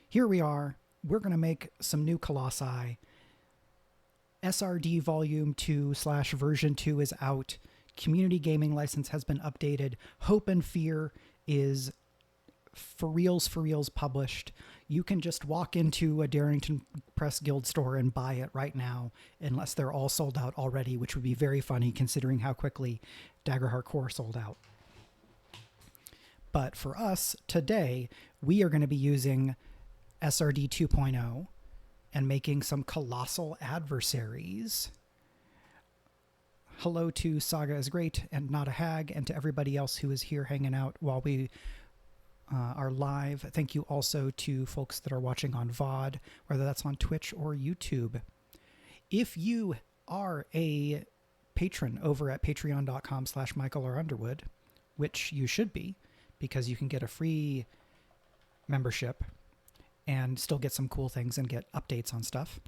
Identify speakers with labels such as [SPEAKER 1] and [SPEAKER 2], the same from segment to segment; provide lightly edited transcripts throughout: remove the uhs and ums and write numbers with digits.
[SPEAKER 1] here we are. We're going to make some new Colossi. SRD Volume 2/version 2 is out. Community gaming license has been updated. Hope and Fear is for reals published. You can just walk into a Darrington Press Guild store and buy it right now, unless they're all sold out already, which would be very funny considering how quickly Daggerheart Core sold out. But for us today, we are going to be using SRD 2.0 and making some colossal adversaries. Hello to Saga is Great and Not a Hag, and to everybody else who is here hanging out while we are live. Thank you also to folks that are watching on VOD, whether that's on Twitch or YouTube. If you are a patron over at patreon.com/Michael or Underwood, which you should be, because you can get a free membership and still get some cool things and get updates on stuff.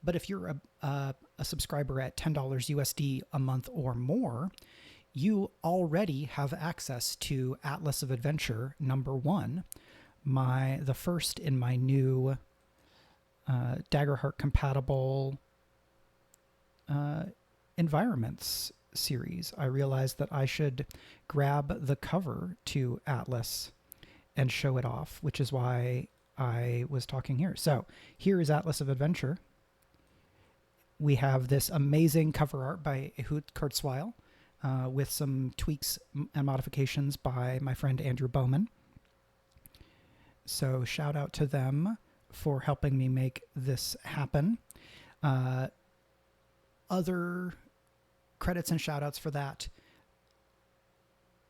[SPEAKER 1] But if you're a subscriber at $10 USD a month or more, you already have access to Atlas of Adventure #1, the first in my new Daggerheart-compatible environments series. I realized that I should grab the cover to Atlas and show it off, which is why I was talking here. So here is Atlas of Adventure. We have this amazing cover art by Ehud Kurzweil, with some tweaks and modifications by my friend Andrew Bowman. So shout out to them for helping me make this happen. Other credits and shout outs for that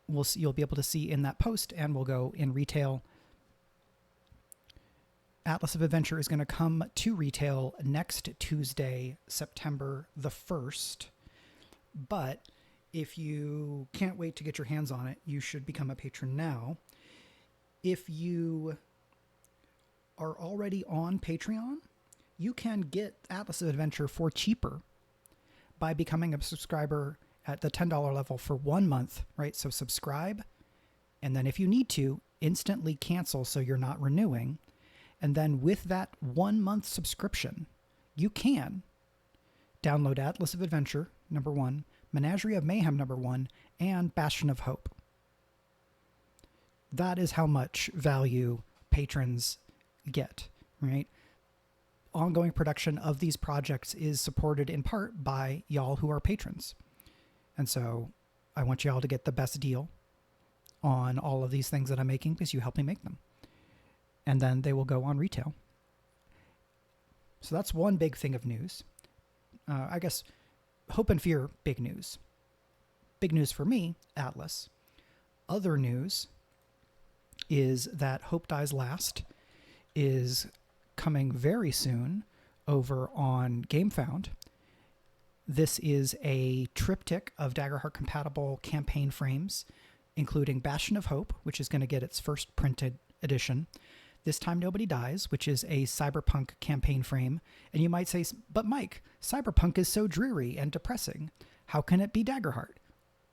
[SPEAKER 1] you'll be able to see in that post, and will go in retail. Atlas of Adventure is going to come to retail next Tuesday, September the 1st. But if you can't wait to get your hands on it, you should become a patron now. If you are already on Patreon, you can get Atlas of Adventure for cheaper by becoming a subscriber at the $10 level for 1 month, right? So subscribe, and then if you need to, instantly cancel so you're not renewing. And then with that 1 month subscription, you can download Atlas of Adventure #1, Menagerie of Mayhem #1, and Bastion of Hope. That is how much value patrons get, right? Ongoing production of these projects is supported in part by y'all who are patrons. And so I want y'all to get the best deal on all of these things that I'm making because you help me make them. And then they will go on retail. So that's one big thing of news. I guess Hope and Fear, big news. Big news for me, Atlas. Other news is that Hope Dies Last is coming very soon over on GameFound. This is a triptych of Daggerheart-compatible campaign frames, including Bastion of Hope, which is going to get its first printed edition. This Time Nobody Dies, which is a cyberpunk campaign frame. And you might say, but Mike, cyberpunk is so dreary and depressing. How can it be Daggerheart?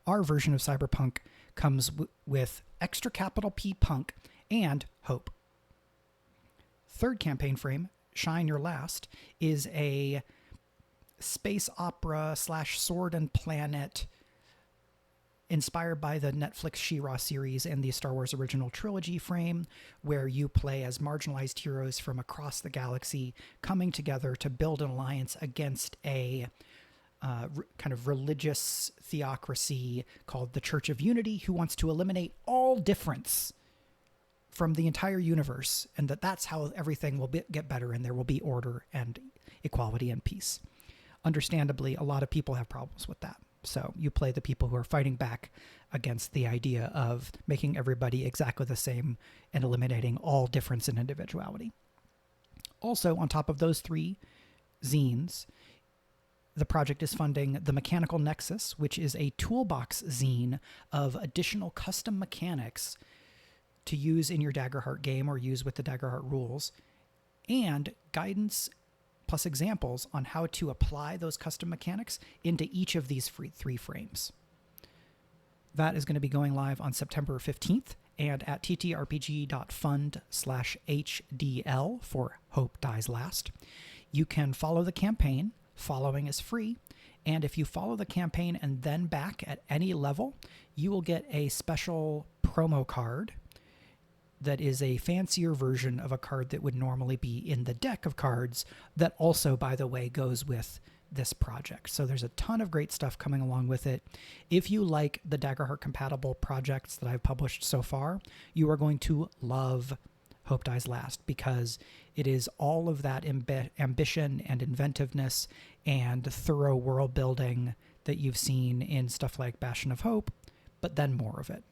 [SPEAKER 1] Our version of cyberpunk comes with extra capital P punk and hope. Third campaign frame, Shine Your Last, is a space opera / sword and planet inspired by the Netflix She-Ra series and the Star Wars original trilogy frame, where you play as marginalized heroes from across the galaxy coming together to build an alliance against a kind of religious theocracy called the Church of Unity, who wants to eliminate all difference from the entire universe, and that's how everything will get better and there will be order and equality and peace. Understandably, a lot of people have problems with that. So you play the people who are fighting back against the idea of making everybody exactly the same and eliminating all difference in individuality. Also, on top of those three zines, the project is funding the Mechanical Nexus, which is a toolbox zine of additional custom mechanics to use in your Daggerheart game or use with the Daggerheart rules, and guidance plus examples on how to apply those custom mechanics into each of these three frames. That is going to be going live on September 15th, and at ttrpg.fund/HDL for Hope Dies Last. You can follow the campaign. Following is free. And if you follow the campaign and then back at any level, you will get a special promo card that is a fancier version of a card that would normally be in the deck of cards that also, by the way, goes with this project. So there's a ton of great stuff coming along with it. If you like the Daggerheart-compatible projects that I've published so far, you are going to love Hope Dies Last, because it is all of that ambition and inventiveness and thorough world building that you've seen in stuff like Bastion of Hope, but then more of it.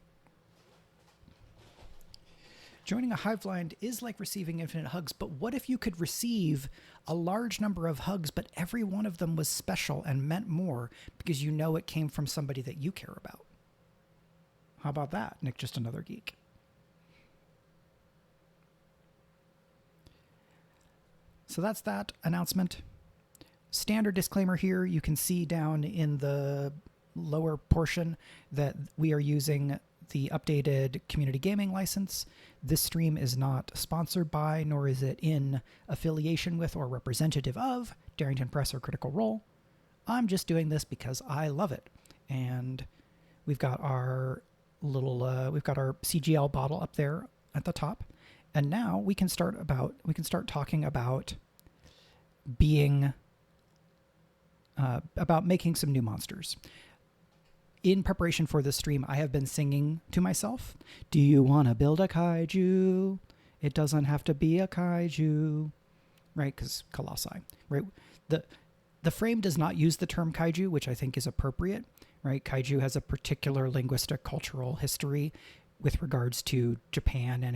[SPEAKER 1] Joining a Hiveblind is like receiving infinite hugs, but what if you could receive a large number of hugs, but every one of them was special and meant more because you know it came from somebody that you care about? How about that, Nick, just another geek? So that's that announcement. Standard disclaimer here. You can see down in the lower portion that we are using the updated community gaming license. This stream is not sponsored by, nor is it in affiliation with or representative of Darrington Press or Critical Role. I'm just doing this because I love it. And we've got our we've got our CGL bottle up there at the top. And now we can start talking about about making some new monsters. In preparation for this stream, I have been singing to myself, "Do you want to build a kaiju? It doesn't have to be a kaiju," right? Because Colossi, right? The frame does not use the term kaiju, which I think is appropriate, right? Kaiju has a particular linguistic cultural history with regards to Japan and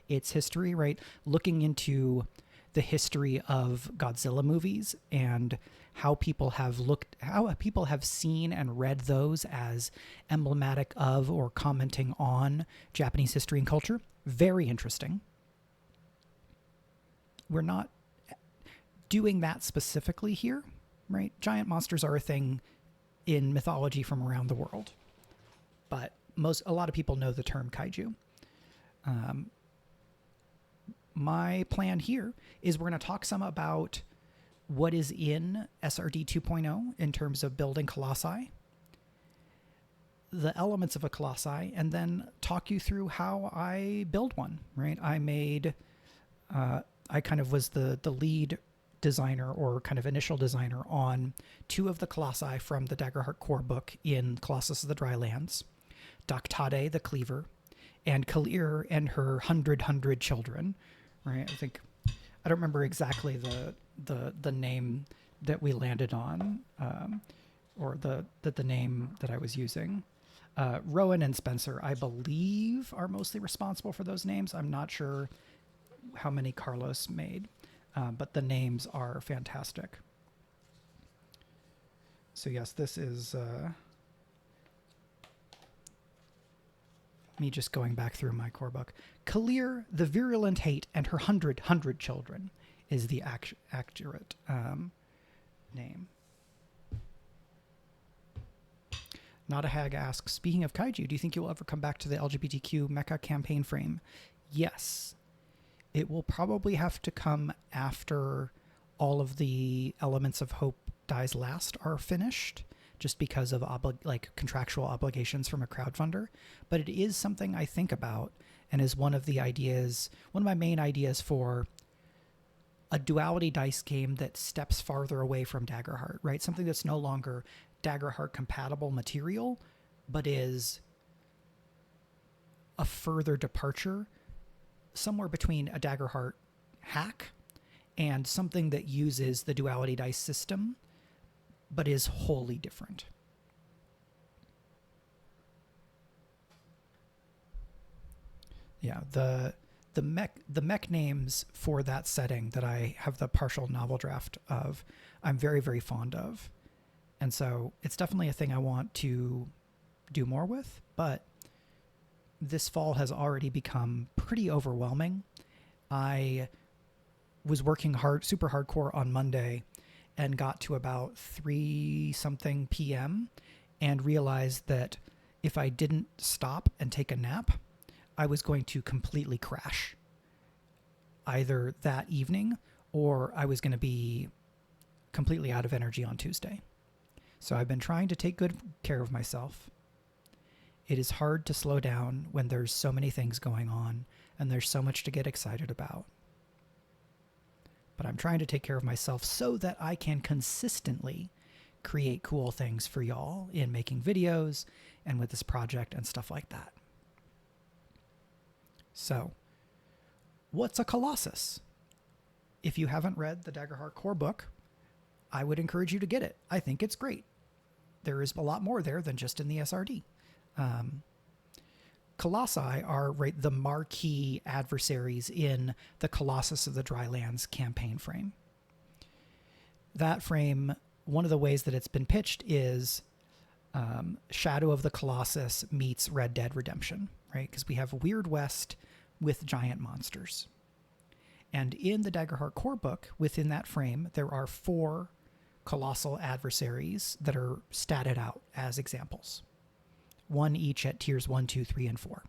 [SPEAKER 1] its history, right? Looking into the history of Godzilla movies and how people have seen and read those as emblematic of or commenting on Japanese history and culture. Very interesting. We're not doing that specifically here, right? Giant monsters are a thing in mythology from around the world, but a lot of people know the term kaiju. My plan here is we're going to talk some about what is in SRD 2.0 in terms of building Colossi, the elements of a Colossi, and then talk you through how I build one, right? I kind of was the lead designer or kind of initial designer on two of the Colossi from the Daggerheart core book in Colossus of the Drylands, Daktade the Cleaver, and Kalir and her hundred children, right? I don't remember exactly the name that we landed on, or the name that I was using. Rowan and Spencer, I believe, are mostly responsible for those names. I'm not sure how many Carlos made, but the names are fantastic. So yes, this is me just going back through my core book. Kalir, the Virulent Hate, and her hundred children is the accurate name. Not a Hag asks, speaking of kaiju, do you think you'll ever come back to the LGBTQ mecha campaign frame? Yes. It will probably have to come after all of the elements of Hope Dies Last are finished, just because of contractual obligations from a crowdfunder. But it is something I think about and is one of my main ideas for a duality dice game that steps farther away from Daggerheart, right? Something that's no longer Daggerheart-compatible material, but is a further departure somewhere between a Daggerheart hack and something that uses the duality dice system, but is wholly different. Yeah, the mech names for that setting that I have the partial novel draft of, I'm very, very fond of. And so it's definitely a thing I want to do more with, but this fall has already become pretty overwhelming. I was working super hardcore on Monday and got to about 3-something p.m. and realized that if I didn't stop and take a nap, I was going to completely crash either that evening or I was going to be completely out of energy on Tuesday. So I've been trying to take good care of myself. It is hard to slow down when there's so many things going on and there's so much to get excited about. But I'm trying to take care of myself so that I can consistently create cool things for y'all in making videos and with this project and stuff like that. So, what's a Colossus? If you haven't read the Daggerheart core book, I would encourage you to get it. I think it's great. There is a lot more there than just in the SRD. Colossi are the marquee adversaries in the Colossus of the Drylands campaign frame. That frame, one of the ways that it's been pitched is Shadow of the Colossus meets Red Dead Redemption, right? Because we have Weird West with giant monsters. And in the Daggerheart core book, within that frame, there are 4 colossal adversaries that are statted out as examples. 1 each at tiers 1, 2, 3, and 4.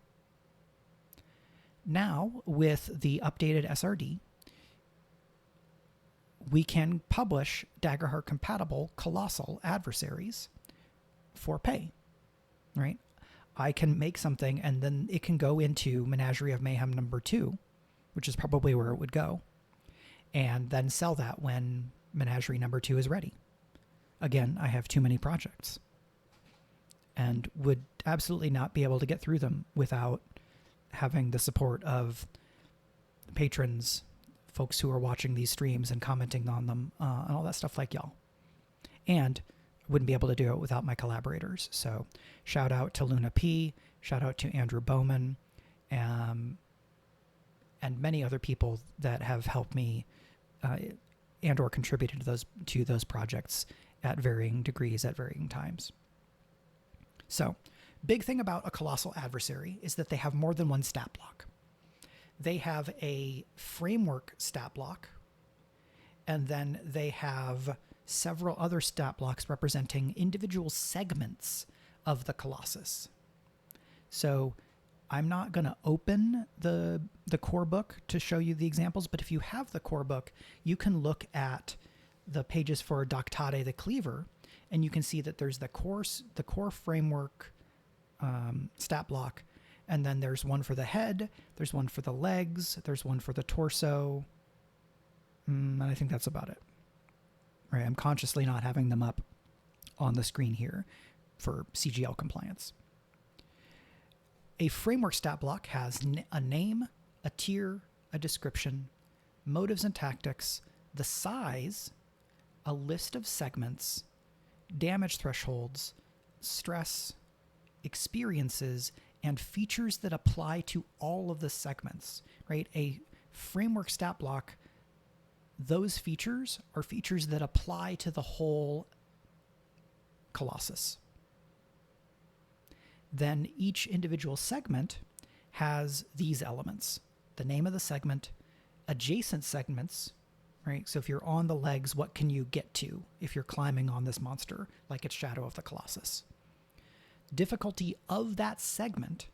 [SPEAKER 1] Now, with the updated SRD, we can publish Daggerheart-compatible colossal adversaries for pay, right? I can make something and then it can go into Menagerie of Mayhem number 2, which is probably where it would go, and then sell that when Menagerie number 2 is ready. Again, I have too many projects and would absolutely not be able to get through them without having the support of patrons, folks who are watching these streams and commenting on them, and all that stuff like y'all. And wouldn't be able to do it without my collaborators. So shout out to Luna P, shout out to Andrew Bowman, and many other people that have helped me and or contributed to those projects at varying degrees at varying times. So, big thing about a colossal adversary is that they have more than one stat block. They have a framework stat block, and then they have several other stat blocks representing individual segments of the Colossus. So I'm not going to open the core book to show you the examples, but if you have the core book, you can look at the pages for Doctate the Cleaver, and you can see that there's the core framework stat block, and then there's one for the head, there's one for the legs, there's one for the torso, and I think that's about it. Right, I'm consciously not having them up on the screen here for CGL compliance. A framework stat block has a name, a tier, a description, motives and tactics, the size, a list of segments, damage thresholds, stress, experiences, and features that apply to all of the segments, right? A framework stat block, those features are features that apply to the whole Colossus. Then each individual segment has these elements: the name of the segment, adjacent segments, right? So if you're on the legs, what can you get to if you're climbing on this monster, like it's Shadow of the Colossus? Difficulty of that segment's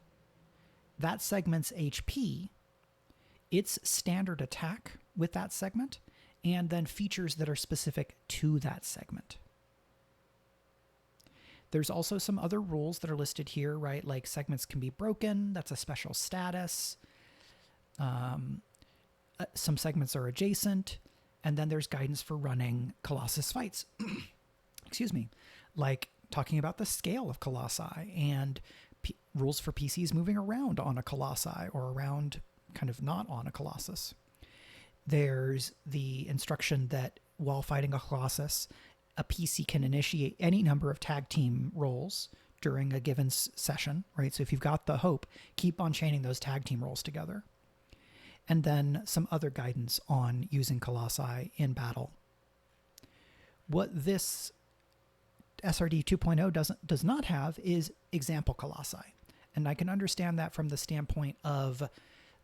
[SPEAKER 1] HP, its standard attack with that segment, and then features that are specific to that segment. There's also some other rules that are listed here, right? Like segments can be broken. That's a special status. Some segments are adjacent. And then there's guidance for running Colossus fights. Excuse me. Like talking about the scale of Colossi and rules for PCs moving around on a Colossi or around kind of not on a Colossus. There's the instruction that while fighting a Colossus, a PC can initiate any number of tag team roles during a given session, right? So if you've got the hope, keep on chaining those tag team roles together. And then some other guidance on using Colossi in battle. What this SRD 2.0 does not have is example Colossi. And I can understand that from the standpoint of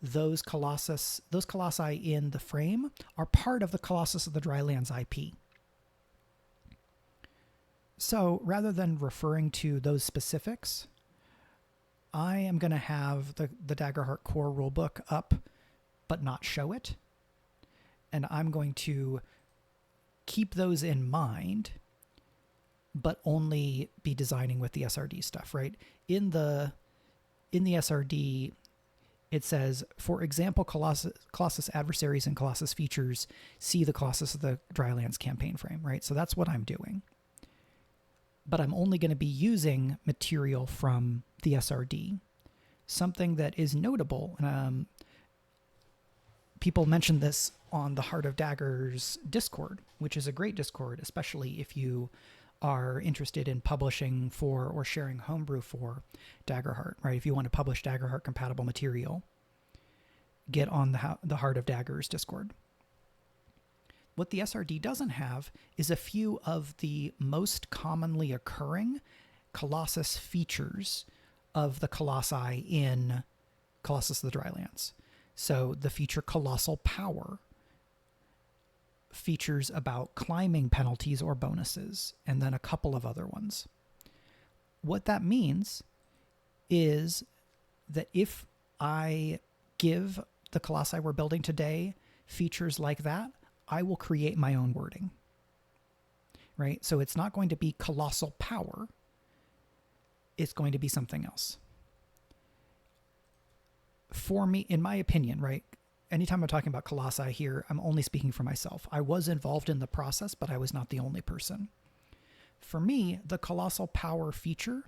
[SPEAKER 1] those Colossi in the frame are part of the Colossus of the Drylands IP. So rather than referring to those specifics, I am going to have the Daggerheart core rulebook up, but not show it. And I'm going to keep those in mind, but only be designing with the SRD stuff, right? In the SRD, it says, for example, Colossus adversaries and Colossus features, see the Colossus of the Drylands campaign frame, right? So that's what I'm doing. But I'm only going to be using material from the SRD. Something that is notable, people mentioned this on the Heart of Daggers Discord, which is a great Discord, especially if you are interested in publishing for or sharing homebrew for Daggerheart, right? If you want to publish Daggerheart-compatible material, get on the Heart of Daggers Discord. What the SRD doesn't have is a few of the most commonly occurring Colossus features of the Colossi in Colossus of the Drylands. So the feature Colossal Power, features about climbing penalties or bonuses, and then a couple of other ones. What that means is that if I give the Colossi we're building today features like that, I will create my own wording, right? So it's not going to be Colossal Power. It's going to be something else. For me, in my opinion, right? Anytime I'm talking about Colossi here, I'm only speaking for myself. I was involved in the process, but I was not the only person. For me, the Colossal Power feature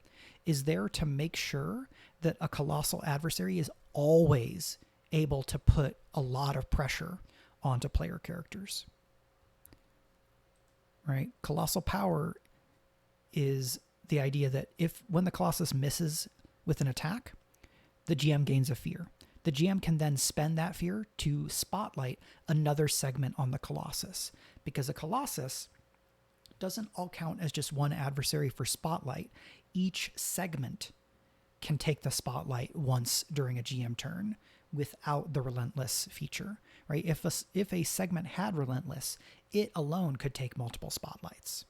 [SPEAKER 1] is there to make sure that a colossal adversary is always able to put a lot of pressure onto player characters. Right? Colossal Power is the idea that when the Colossus misses with an attack, the GM gains a fear. The GM can then spend that fear to spotlight another segment on the Colossus, because a Colossus doesn't all count as just one adversary for spotlight. Each segment can take the spotlight once during a GM turn without the Relentless feature, right? If a segment had Relentless, it alone could take multiple spotlights,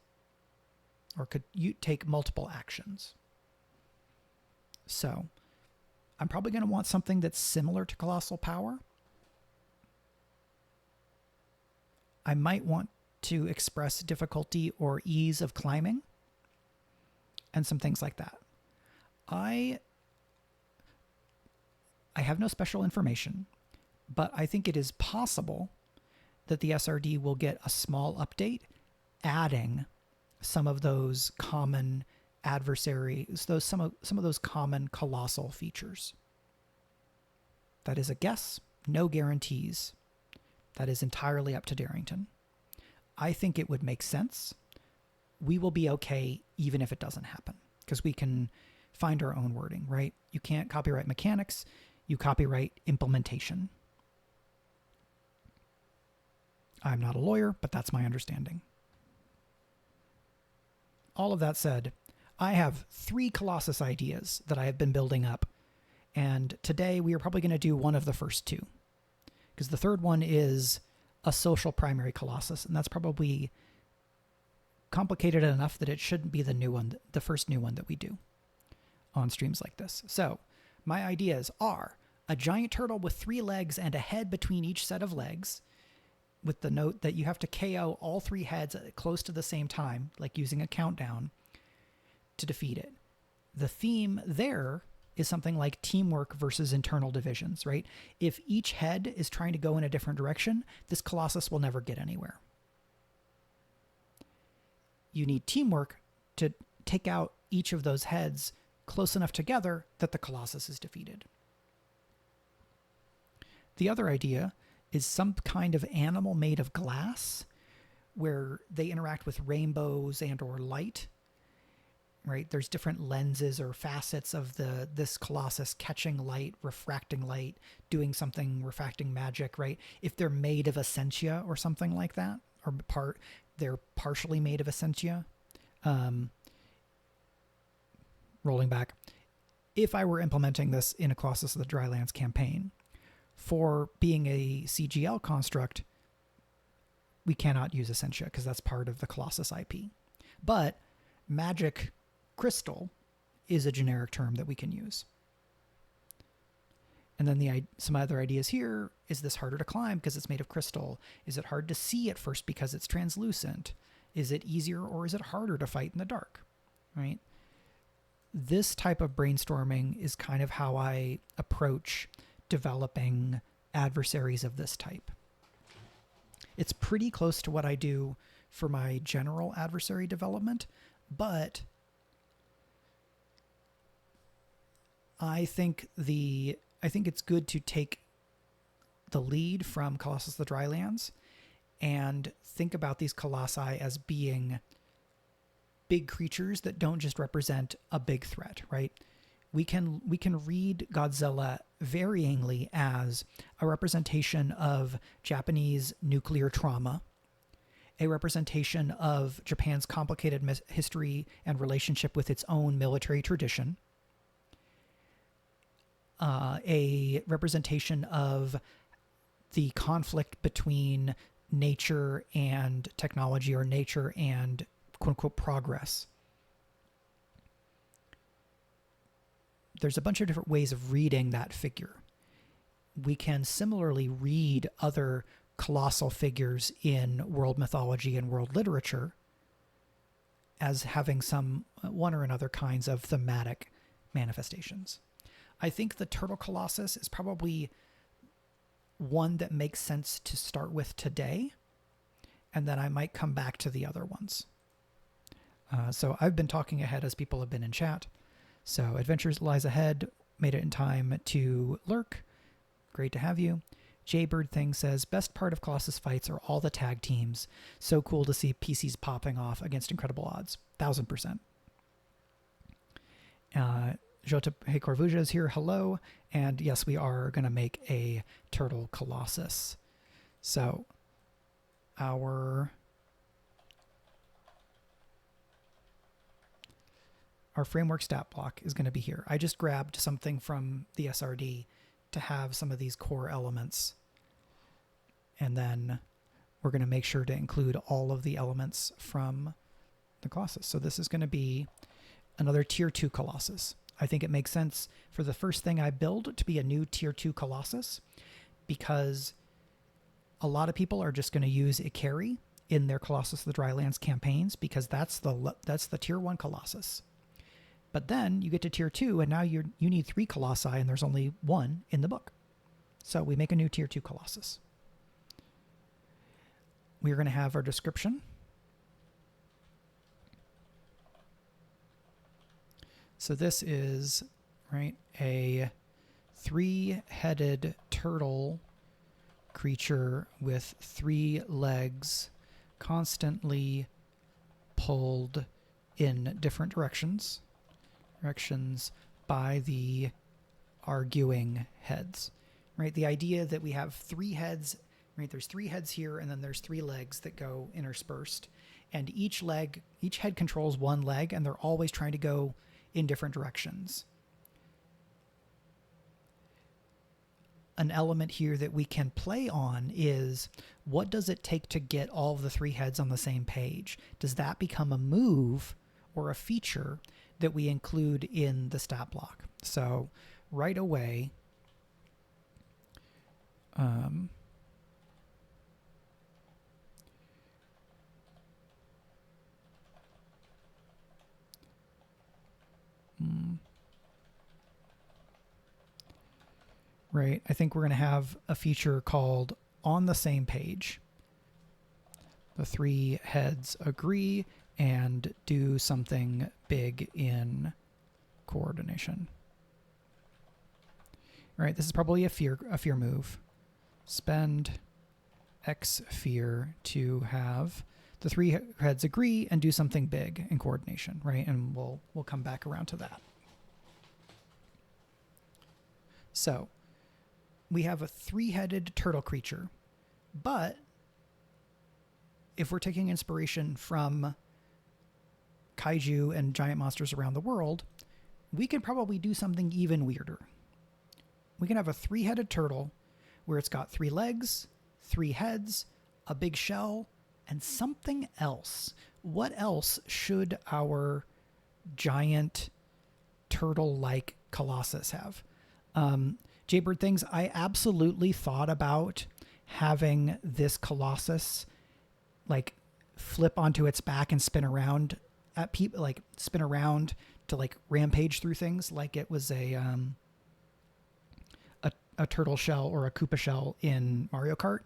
[SPEAKER 1] or could take multiple actions. So I'm probably going to want something that's similar to Colossal Power. I might want to express difficulty or ease of climbing and some things like that. I have no special information, but I think it is possible that the SRD will get a small update adding some of those common adversaries, some of those common colossal features. That is a guess, no guarantees. That is entirely up to Darrington. I think it would make sense. We will be okay even if it doesn't happen, because we can find our own wording, right? You can't copyright mechanics, you copyright implementation. I'm not a lawyer, but that's my understanding. All of that said, I have 3 Colossus ideas that I have been building up, and today we are probably going to do one of the first 2, because the third one is a social primary Colossus, and that's probably complicated enough that it shouldn't be the first new one that we do on streams like this. So my ideas are a giant turtle with 3 legs and a head between each set of legs, with the note that you have to KO all 3 heads close to the same time, like using a countdown, to defeat it. The theme there is something like teamwork versus internal divisions, right? If each head is trying to go in a different direction, this Colossus will never get anywhere. You need teamwork to take out each of those heads close enough together that the Colossus is defeated. The other idea is some kind of animal made of glass where they interact with rainbows and or light, right? There's different lenses or facets of this Colossus catching light, refracting light, doing something, refracting magic, right? If they're made of essentia or something like that, or they're partially made of essentia. Rolling back, if I were implementing this in a Colossus of the Drylands campaign, for being a CGL construct, we cannot use essentia because that's part of the Colossus IP. But magic crystal is a generic term that we can use. And then some other ideas here. Is this harder to climb because it's made of crystal? Is it hard to see at first because it's translucent? Is it easier or is it harder to fight in the dark? Right? This type of brainstorming is kind of how I approach developing adversaries of this type. It's pretty close to what I do for my general adversary development, but I think it's good to take the lead from Colossus the Drylands and think about these colossi as being big creatures that don't just represent a big threat, right? We can read Godzilla varyingly as a representation of Japanese nuclear trauma, a representation of Japan's complicated history and relationship with its own military tradition, a representation of the conflict between nature and technology, or nature and quote unquote progress. There's a bunch of different ways of reading that figure. We can similarly read other colossal figures in world mythology and world literature as having some one or another kinds of thematic manifestations. I think the Turtle Colossus is probably one that makes sense to start with today, and then I might come back to the other ones. So I've been talking ahead as people have been in chat. So Adventures Lies Ahead made it in time to lurk. Great to have you. Jaybird Thing says, best part of Colossus fights are all the tag teams. So cool to see PCs popping off against incredible odds. 1000%. Jota Hey Corvuja is here. Hello. And yes, we are going to make a Turtle Colossus. So our framework stat block is going to be here. I just grabbed something from the SRD to have some of these core elements. And then we're going to make sure to include all of the elements from the Colossus. So this is going to be another tier 2 Colossus. I think it makes sense for the first thing I build to be a new tier 2 Colossus, because a lot of people are just going to use Ikari in their Colossus of the Drylands campaigns, because that's the tier 1 Colossus. But then you get to tier 2 and now you need 3 Colossi and there's only 1 in the book. So we make a new tier 2 Colossus. We're going to have our description. So this is, right, a 3-headed turtle creature with 3 legs, constantly pulled in different directions by the arguing heads, right? The idea that we have 3 heads, right? There's 3 heads here, and then there's 3 legs that go interspersed, and each head controls 1 leg, and they're always trying to go in different directions. An element here that we can play on is, what does it take to get all of the 3 heads on the same page? Does that become a move or a feature that we include in the stat block? So right away, right, I think we're going to have a feature called on the same page. The 3 heads agree and do something big in coordination. All right, this is probably a fear move. Spend X fear to have the 3 heads agree and do something big in coordination, right? And we'll come back around to that. So we have a 3-headed turtle creature, but if we're taking inspiration from kaiju and giant monsters around the world, we could probably do something even weirder. We can have a 3-headed turtle where it's got 3 legs, 3 heads, a big shell, and something else. What else should our giant turtle-like Colossus have? Jaybird Things, I absolutely thought about having this Colossus like flip onto its back and spin around at people, like spin around to like rampage through things like it was a turtle shell or a Koopa shell in Mario Kart.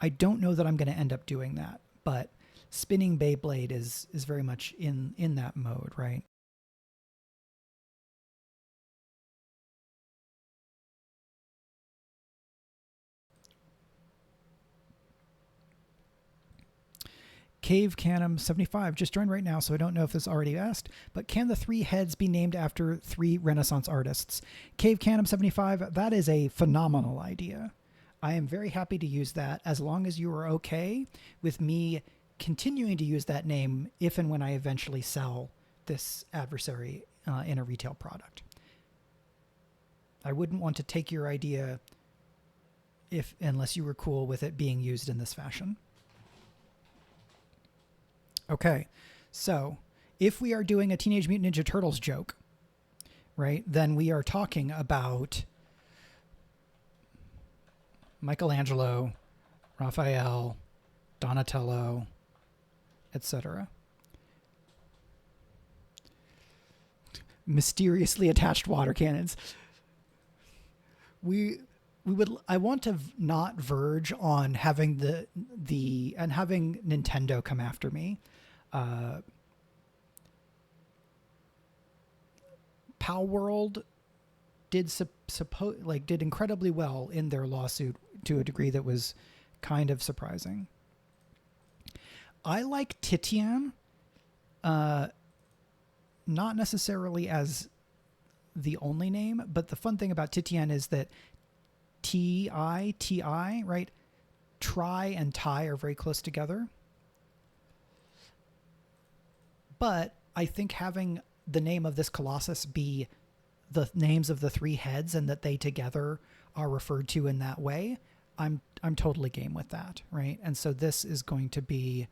[SPEAKER 1] I don't know that I'm going to end up doing that, but spinning Beyblade is very much in that mode, right? Cave Canum 75 just joined right now, so I don't know if this already asked, but can the three heads be named after three Renaissance artists? Cave Canum 75, that is a phenomenal idea. I am very happy to use that as long as you are okay with me continuing to use that name if and when I eventually sell this adversary in a retail product. I wouldn't want to take your idea unless you were cool with it being used in this fashion. Okay, so if we are doing a Teenage Mutant Ninja Turtles joke, right, then we are talking about Michelangelo, Raphael, Donatello, etc. Mysteriously attached water cannons. I want to not verge on having having Nintendo come after me. Pal World did did incredibly well in their lawsuit to a degree that was kind of surprising. I like Titian, not necessarily as the only name, but the fun thing about Titian is that T-I, right? Try and tie are very close together. But I think having the name of this Colossus be the names of the three heads and that they together are referred to in that way, I'm totally game with that, right? And so this is going to be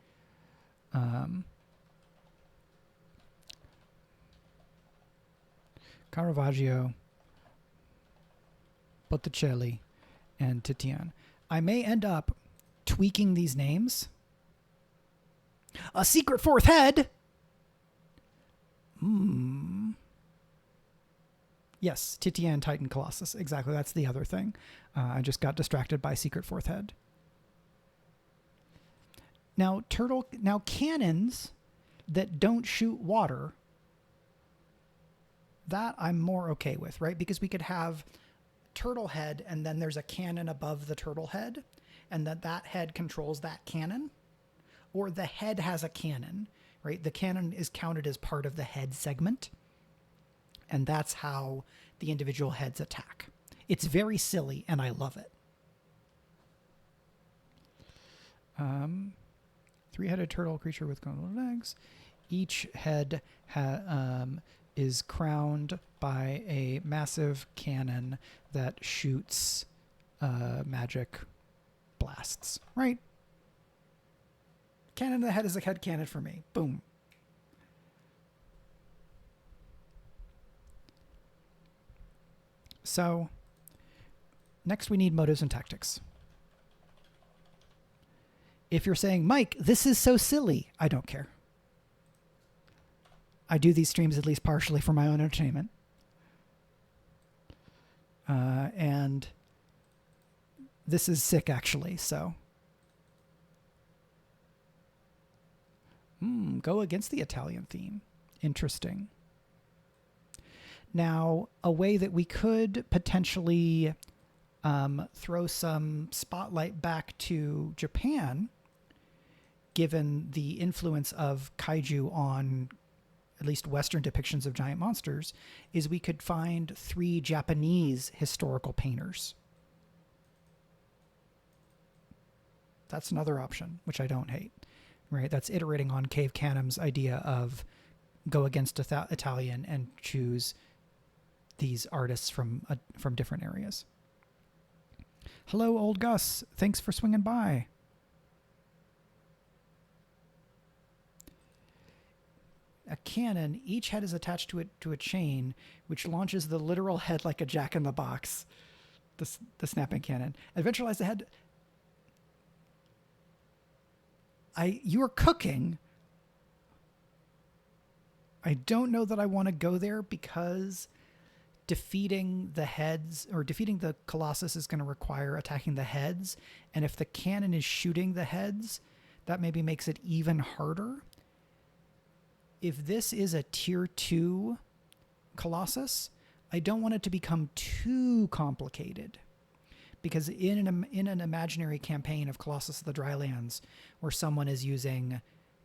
[SPEAKER 1] Caravaggio, Botticelli, and Titian. I may end up tweaking these names. A secret fourth head! Yes, Titian, Titan, Colossus. Exactly, that's the other thing. I just got distracted by secret fourth head. Now, cannons that don't shoot water, that I'm more okay with, right? Because we could have turtle head and then there's a cannon above the turtle head and that head controls that cannon, or the head has a cannon, right? The cannon is counted as part of the head segment, and that's how the individual heads attack. It's very silly and I love it. Three-headed turtle creature with golden legs. Each head is crowned by a massive cannon that shoots magic blasts. Right? Cannon to the head is a head cannon for me. Boom. So, next we need motives and tactics. If you're saying, Mike, this is so silly, I don't care. I do these streams at least partially for my own entertainment. And this is sick, actually, so. Go against the Italian theme. Interesting. Now, a way that we could potentially throw some spotlight back to Japan, given the influence of kaiju on at least Western depictions of giant monsters, is we could find 3 Japanese historical painters. That's another option, which I don't hate, right? That's iterating on Cave Canum's idea of go against Italian and choose these artists from different areas. Hello, old Gus. Thanks for swinging by. A cannon, each head is attached to a chain, which launches the literal head like a jack-in-the-box. the snapping cannon. Adventure lies ahead. You are cooking. I don't know that I want to go there because defeating the heads or defeating the Colossus is going to require attacking the heads. And if the cannon is shooting the heads, that maybe makes it even harder. If this is a tier 2 Colossus, I don't want it to become too complicated. Because in an imaginary campaign of Colossus of the Drylands, where someone is using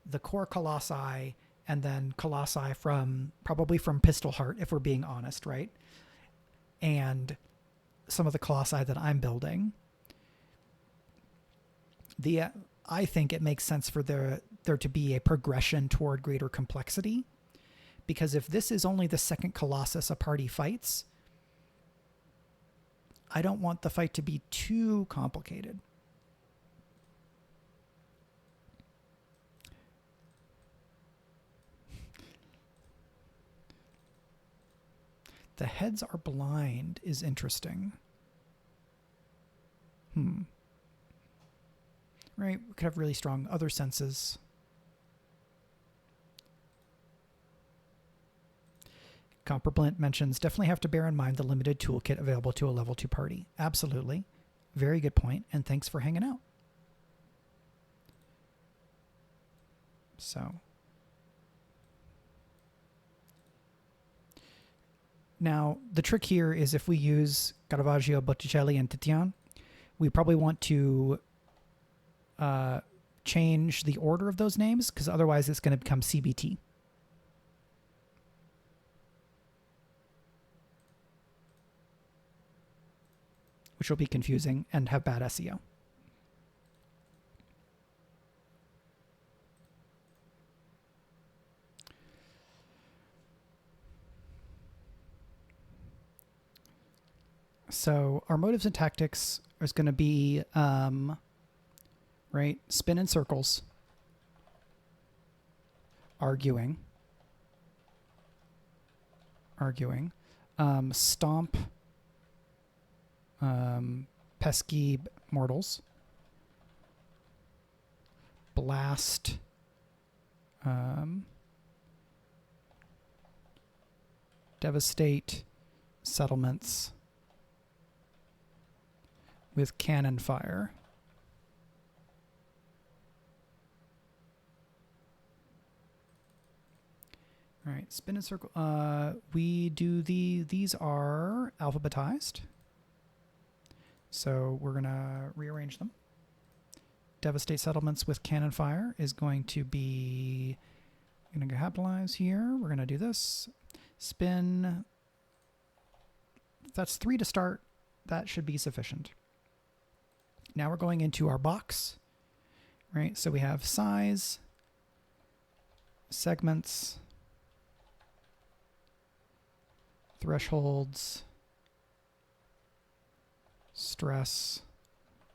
[SPEAKER 1] the core Colossi and then Colossi probably from Pistol Heart, if we're being honest, right? And some of the Colossi that I'm building, I think it makes sense for there to be a progression toward greater complexity. Because if this is only the second Colossus a party fights, I don't want the fight to be too complicated. The heads are blind is interesting. Right, we could have really strong other senses. Comparblint mentions, definitely have to bear in mind the limited toolkit available to a level 2 party. Absolutely. Very good point, and thanks for hanging out. So. Now, the trick here is if we use Caravaggio, Botticelli, and Titian, we probably want to change the order of those names, because otherwise it's going to become CBT. Which will be confusing and have bad SEO. So our motives and tactics is going to be, right, spin in circles, arguing, stomp, pesky mortals, blast, devastate settlements with cannon fire. All right, spin and circle. We do these are alphabetized. So we're going to rearrange them. Devastate settlements with cannon fire is going to be, I'm going to capitalize here. We're going to do this. Spin. That's 3 to start. That should be sufficient. Now we're going into our box, right? So we have size, segments, thresholds, stress,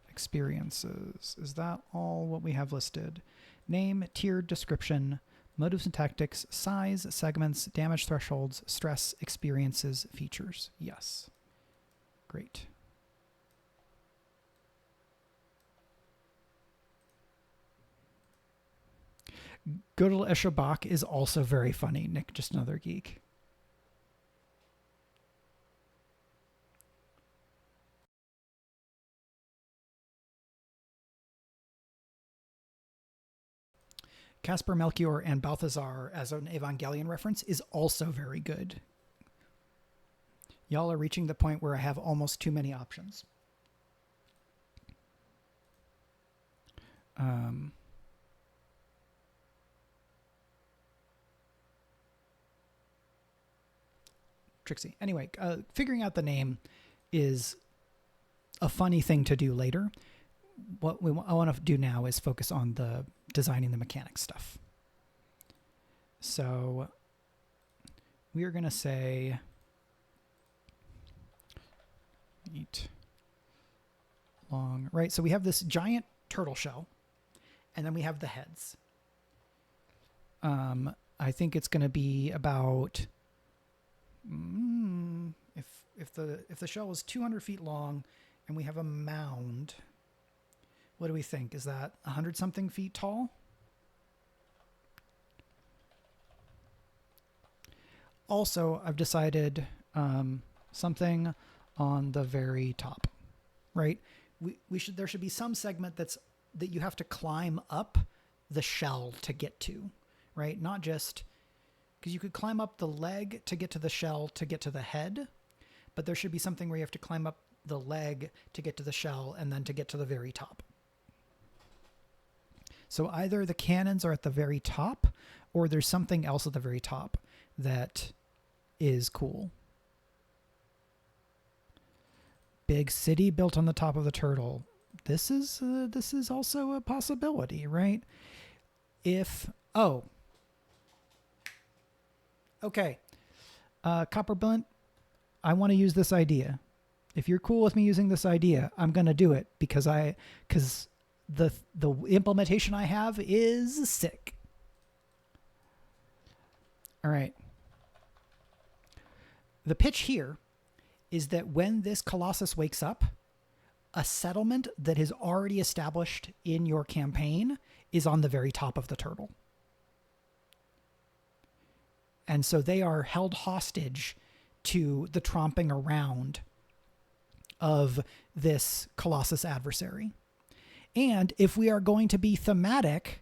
[SPEAKER 1] experiences. Is that all what we have listed? Name, tiered description, motives and tactics, size, segments, damage thresholds, stress, experiences, features. Yes. Great. Gödel Eschebach is also very funny. Nick, just another geek. Caspar Melchior and Balthazar as an Evangelion reference is also very good. Y'all are reaching the point where I have almost too many options. Trixie. Anyway, figuring out the name is a funny thing to do later. What I want to do now is focus on the designing the mechanics stuff. So we are going to say eat long, right? So we have this giant turtle shell, and then we have the heads. I think it's going to be about, if the shell is 200 feet long and we have a mound, what do we think? Is that 100 something feet tall? Also, I've decided something on the very top, right? There should be some segment that you have to climb up the shell to get to, right? Not just because you could climb up the leg to get to the shell to get to the head, but there should be something where you have to climb up the leg to get to the shell and then to get to the very top. So either the cannons are at the very top or there's something else at the very top that is cool. Big city built on the top of the turtle. This is also a possibility, right? Okay. Copperblunt, I want to use this idea. If you're cool with me using this idea, I'm going to do it because the implementation I have is sick. All right. The pitch here is that when this Colossus wakes up, a settlement that is already established in your campaign is on the very top of the turtle. And so they are held hostage to the tromping around of this Colossus adversary. And if we are going to be thematic,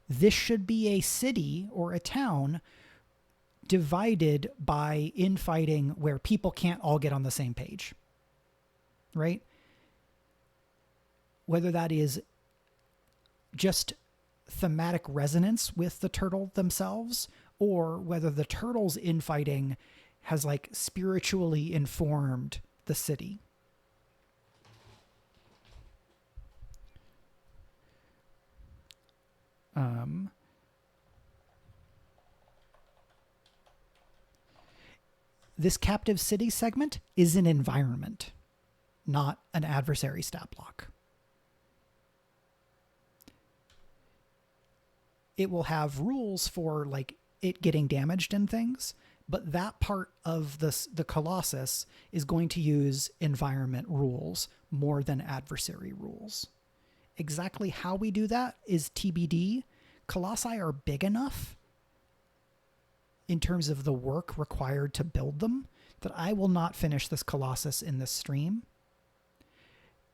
[SPEAKER 1] this should be a city or a town divided by infighting where people can't all get on the same page, right? Whether that is just thematic resonance with the turtle themselves, or whether the turtle's infighting has like spiritually informed the city. This captive city segment is an environment, not an adversary stat block. It will have rules for like it getting damaged and things, but that part of the Colossus is going to use environment rules more than adversary rules. Exactly how we do that is TBD. Colossi are big enough in terms of the work required to build them that I will not finish this Colossus in this stream.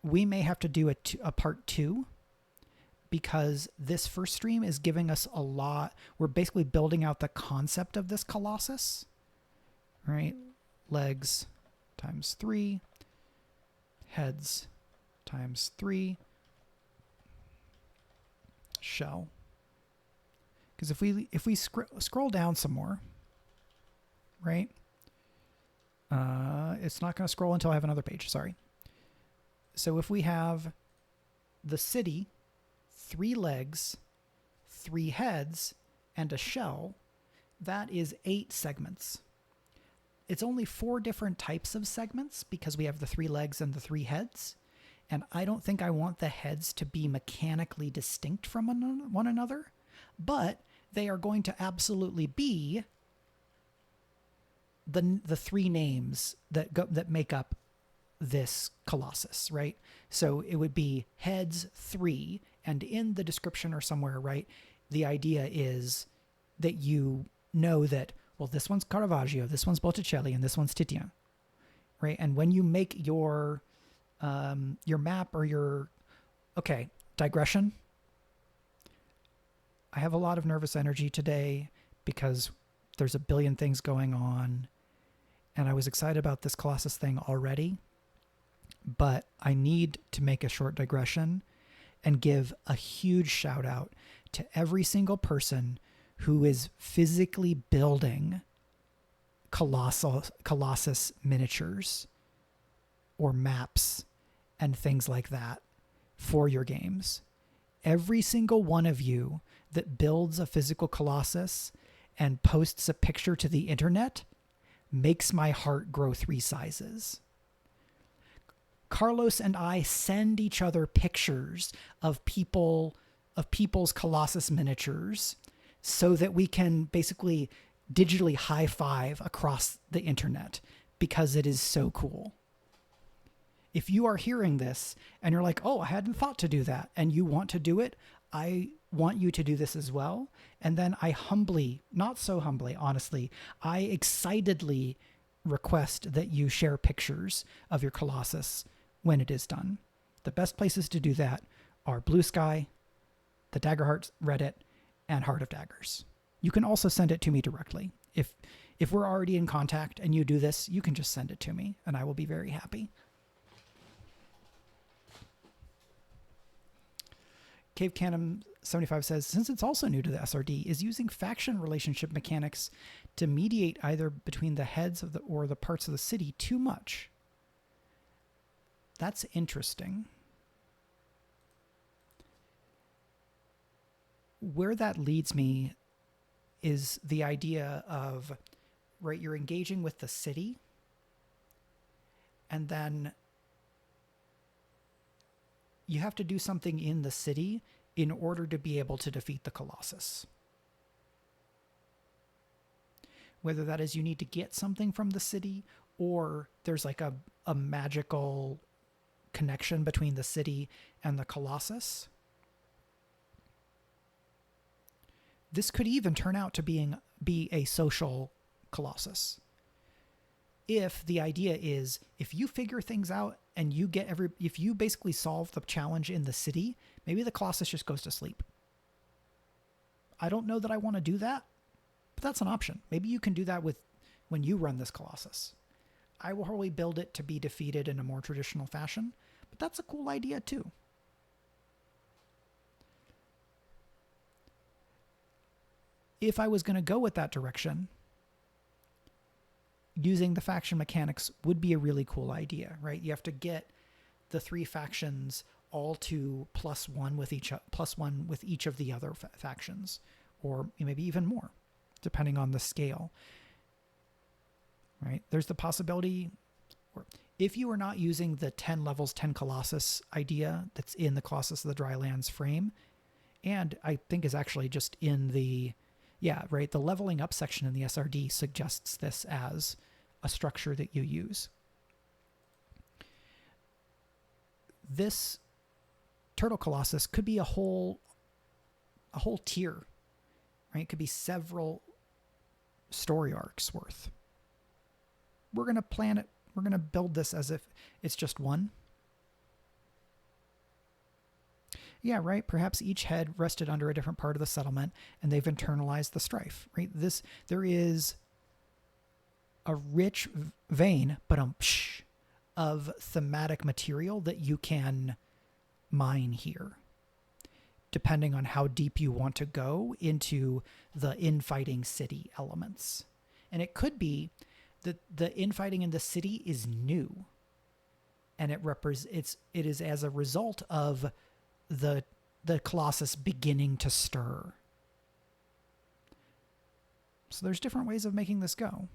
[SPEAKER 1] We may have to do a part 2 because this first stream is giving us a lot. We're basically building out the concept of this Colossus, right? Legs times 3, heads times 3, shell. Because if we scroll down some more, right? It's not going to scroll until I have another page. Sorry. So if we have the city, 3 legs, 3 heads, and a shell, that is 8 segments. It's only 4 different types of segments because we have the 3 legs and the 3 heads. And I don't think I want the heads to be mechanically distinct from one another, but they are going to absolutely be the 3 names that make up this Colossus, right? So it would be heads 3, and in the description or somewhere, right, the idea is that you know that, well, this one's Caravaggio, this one's Botticelli, and this one's Titian, right? And when you make your map or your... Okay, digression. I have a lot of nervous energy today because there's a billion things going on, and I was excited about this Colossus thing already, but I need to make a short digression and give a huge shout out to every single person who is physically building Colossus miniatures or maps and things like that for your games. Every single one of you that builds a physical Colossus and posts a picture to the internet makes my heart grow 3 sizes. Carlos and I send each other pictures of people's Colossus miniatures so that we can basically digitally high five across the internet because it is so cool. If you are hearing this and you're like, oh, I hadn't thought to do that, and you want to do it, I want you to do this as well. And then I humbly, not so humbly, honestly, I excitedly request that you share pictures of your Colossus when it is done. The best places to do that are Blue Sky, the Daggerheart Reddit, and Heart of Daggers. You can also send it to me directly. If we're already in contact and you do this, you can just send it to me and I will be very happy. Cave Canem 75 says, since it's also new to the SRD, is using faction relationship mechanics to mediate either between the heads of or the parts of the city too much? That's interesting. Where that leads me is the idea of, right, you're engaging with the city, and then you have to do something in the city in order to be able to defeat the Colossus. Whether that is you need to get something from the city, or there's like a magical connection between the city and the Colossus. This could even turn out to be a social Colossus. If the idea is, if you figure things out and you get if you basically solve the challenge in the city, maybe the Colossus just goes to sleep. I don't know that I want to do that, but that's an option. Maybe you can do that when you run this Colossus. I will probably build it to be defeated in a more traditional fashion, but that's a cool idea too. If I was going to go with that direction, using the faction mechanics would be a really cool idea, right? You have to get the three factions all to +1 with each of the other factions, or maybe even more, depending on the scale, right? There's the possibility, or if you are not using the 10 levels, 10 Colossus idea that's in the Colossus of the Drylands frame, and I think is actually just in the, the leveling up section in the SRD suggests this as a structure that you use. This Turtle Colossus could be a whole tier, right? It could be several story arcs worth. We're going to plan it. We're going to build this as if it's just one. Yeah, right. Perhaps each head rested under a different part of the settlement and they've internalized the strife, right? There is a rich vein, but of thematic material that you can mine here, depending on how deep you want to go into the infighting city elements. And it could be that the infighting in the city is new, and it is as a result of the Colossus beginning to stir. So there's different ways of making this go.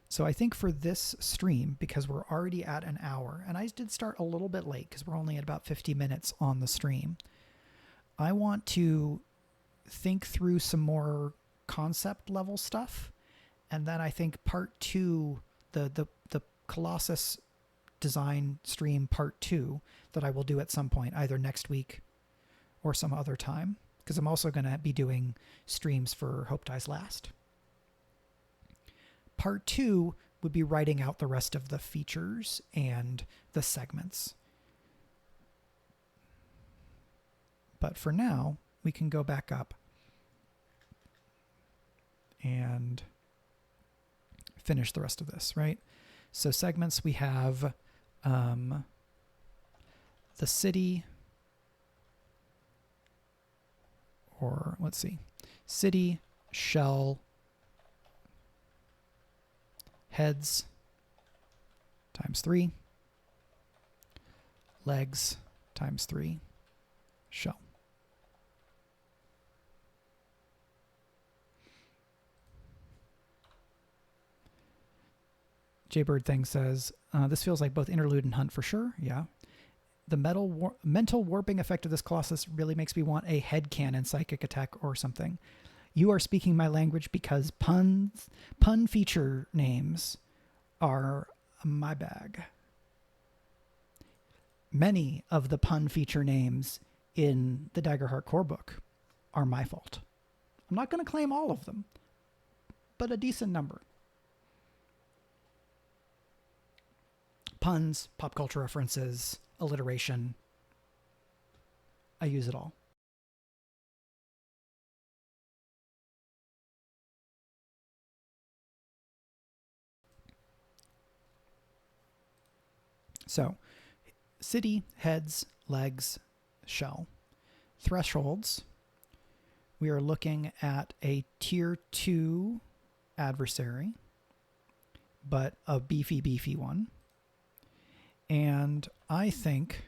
[SPEAKER 1] So I think for this stream, because we're already at an hour, and I did start a little bit late because we're only at about 50 minutes on the stream, I want to think through some more concept level stuff. And then I think part 2, the Colossus design stream part 2 that I will do at some point, either next week or some other time, because I'm also going to be doing streams for Hope Dies Last. Part 2 would be writing out the rest of the features and the segments. But for now, we can go back up and finish the rest of this, right? So segments, we have the city, or let's see, city, shell, heads times 3, legs times 3, shell. Jaybird Thing says, this feels like both interlude and hunt for sure. Yeah. The mental warping effect of this Colossus really makes me want a headcanon psychic attack or something. You are speaking my language because pun feature names are my bag. Many of the pun feature names in the Daggerheart core book are my fault. I'm not going to claim all of them, but a decent number. Puns, pop culture references, alliteration. I use it all. So, city, heads, legs, shell. Thresholds. We are looking at a tier 2 adversary, but a beefy one. And I think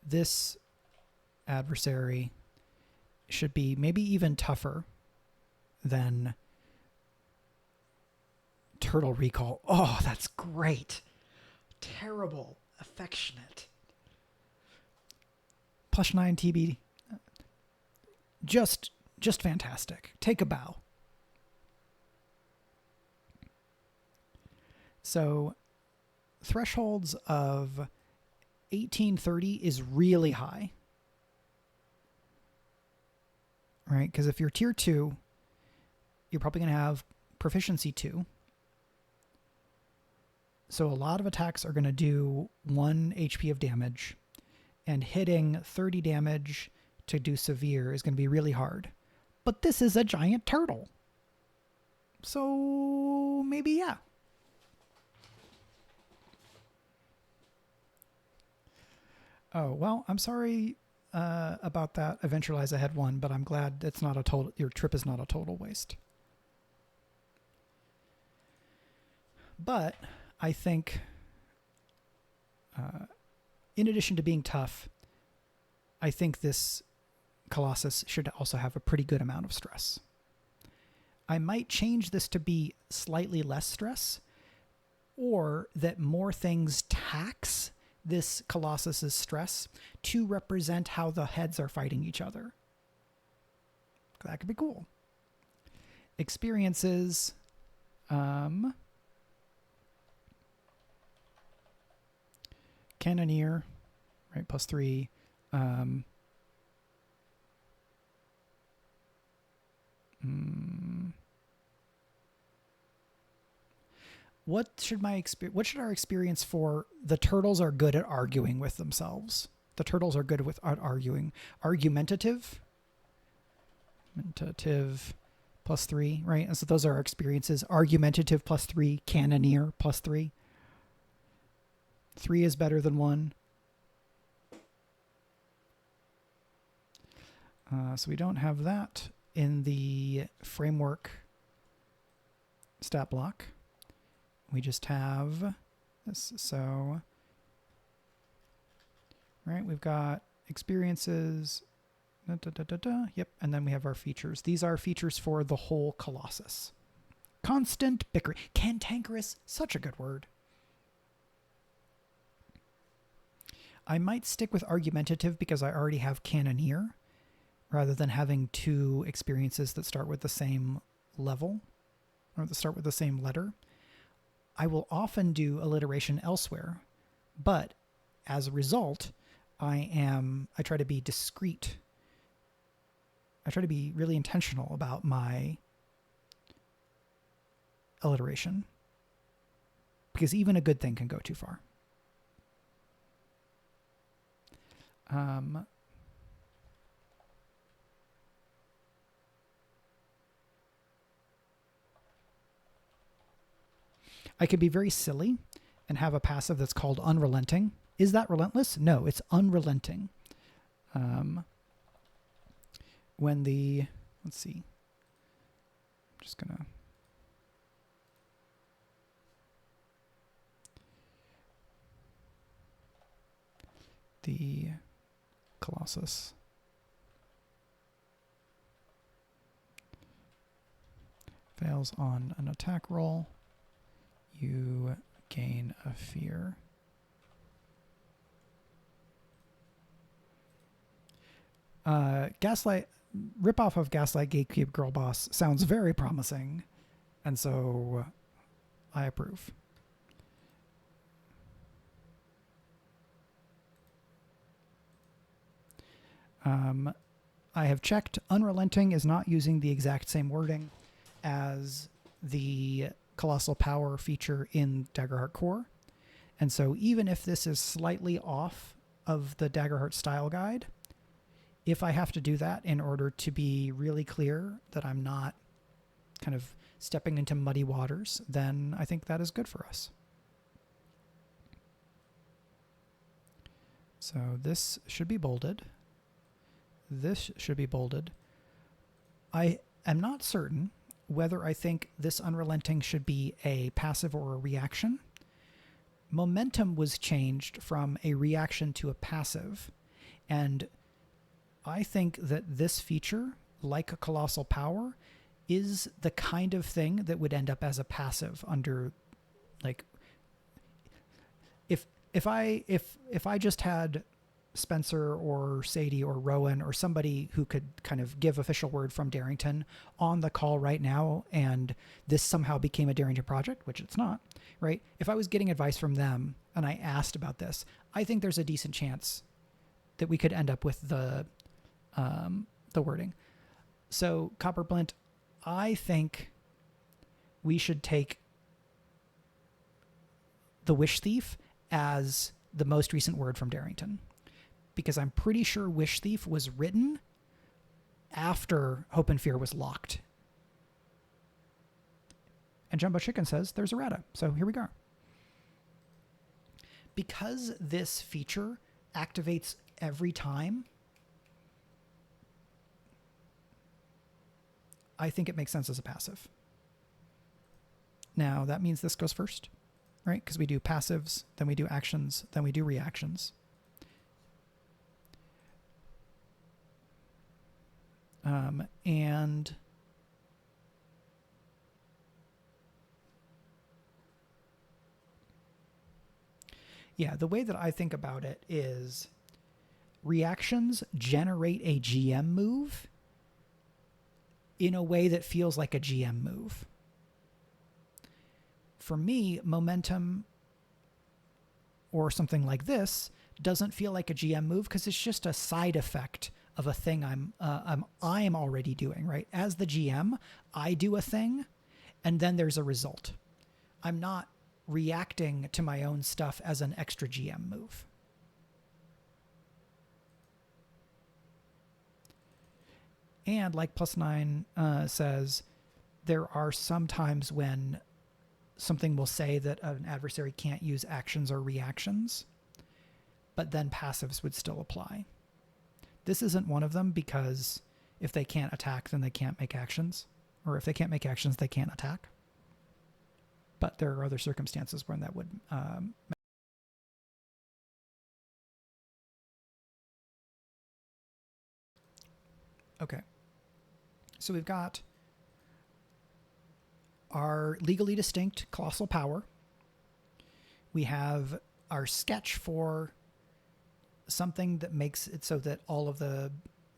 [SPEAKER 1] this adversary should be maybe even tougher than Turtle Recall. Oh, that's great. Terrible. Affectionate. +9 TB. Just fantastic. Take a bow. So thresholds of 1830 is really high. Right? Because if you're tier 2, you're probably going to have proficiency 2. So a lot of attacks are going to do 1 HP of damage, and hitting 30 damage to do severe is going to be really hard. But this is a giant turtle. So maybe, yeah. Oh, well, I'm sorry about that. Eventualize I had one, but I'm glad it's not a total. Your trip is not a total waste. But I think, in addition to being tough, I think this Colossus should also have a pretty good amount of stress. I might change this to be slightly less stress, or that more things tax this Colossus's stress to represent how the heads are fighting each other. That could be cool. Experiences. Cannoneer, right? +3. What should our experience for the turtles are good at arguing with themselves? The turtles are good at arguing. Argumentative. +3, right? And so those are our experiences. Argumentative +3, Cannoneer +3. 3 is better than 1. So we don't have that in the framework stat block. We just have this. So, right, we've got experiences. Yep, and then we have our features. These are features for the whole Colossus. Constant bickering. Cantankerous, such a good word. I might stick with argumentative because I already have Cannoneer, rather than having 2 experiences that start with the same level, or that start with the same letter. I will often do alliteration elsewhere, but as a result, I try to be discreet. I try to be really intentional about my alliteration, because even a good thing can go too far. I could be very silly and have a passive that's called unrelenting. Is that relentless? No, it's unrelenting. When the, let's see, I'm just going to, the Colossus fails on an attack roll, you gain a fear Gaslight ripoff of Gaslight Gatekeep Girl Boss sounds very promising, and so I approve. I have checked. Unrelenting is not using the exact same wording as the Colossal Power feature in Daggerheart Core. And so even if this is slightly off of the Daggerheart style guide, if I have to do that in order to be really clear that I'm not kind of stepping into muddy waters, then I think that is good for us. So this should be bolded. This should be bolded. I am not certain whether I think this unrelenting should be a passive or a reaction. Momentum was changed from a reaction to a passive, and I think that this feature, like a Colossal Power, is the kind of thing that would end up as a passive under, like, if I just had Spencer or Sadie or Rowan or somebody who could kind of give official word from Darrington on the call right now, and this somehow became a Darrington project, which it's not, right? If I was getting advice from them and I asked about this, I think there's a decent chance that we could end up with the wording. So Copperblint, I think we should take the Wish Thief as the most recent word from Darrington, because I'm pretty sure Wish Thief was written after Hope and Fear was locked. And Jumbo Chicken says there's errata. So here we go. Because this feature activates every time, I think it makes sense as a passive. Now, that means this goes first, right? Because we do passives, then we do actions, then we do reactions. And yeah, the way that I think about it is reactions generate a GM move in a way that feels like a GM move. For me, momentum or something like this doesn't feel like a GM move because it's just a side effect of a thing I am already doing, right? As the GM, I do a thing, and then there's a result. I'm not reacting to my own stuff as an extra GM move. And like +9 says, there are some times when something will say that an adversary can't use actions or reactions, but then passives would still apply. This isn't one of them because if they can't attack, then they can't make actions. Or if they can't make actions, they can't attack. But there are other circumstances when that would... Okay. So we've got our legally distinct Colossal Power. We have our sketch for something that makes it so that all of the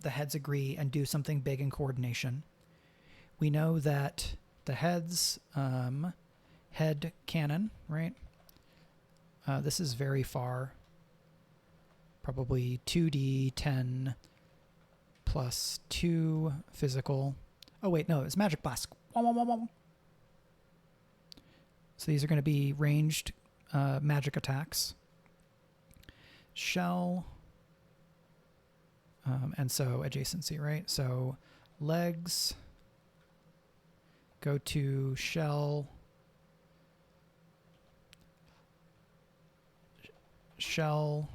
[SPEAKER 1] heads agree and do something big in coordination. We know that the heads, head cannon, right? This is very far. Probably 2d10 plus 2 physical. Oh, wait, no, it's magic blast. So these are going to be ranged magic attacks. Shell. And so adjacency, right? So legs go to shell. Shell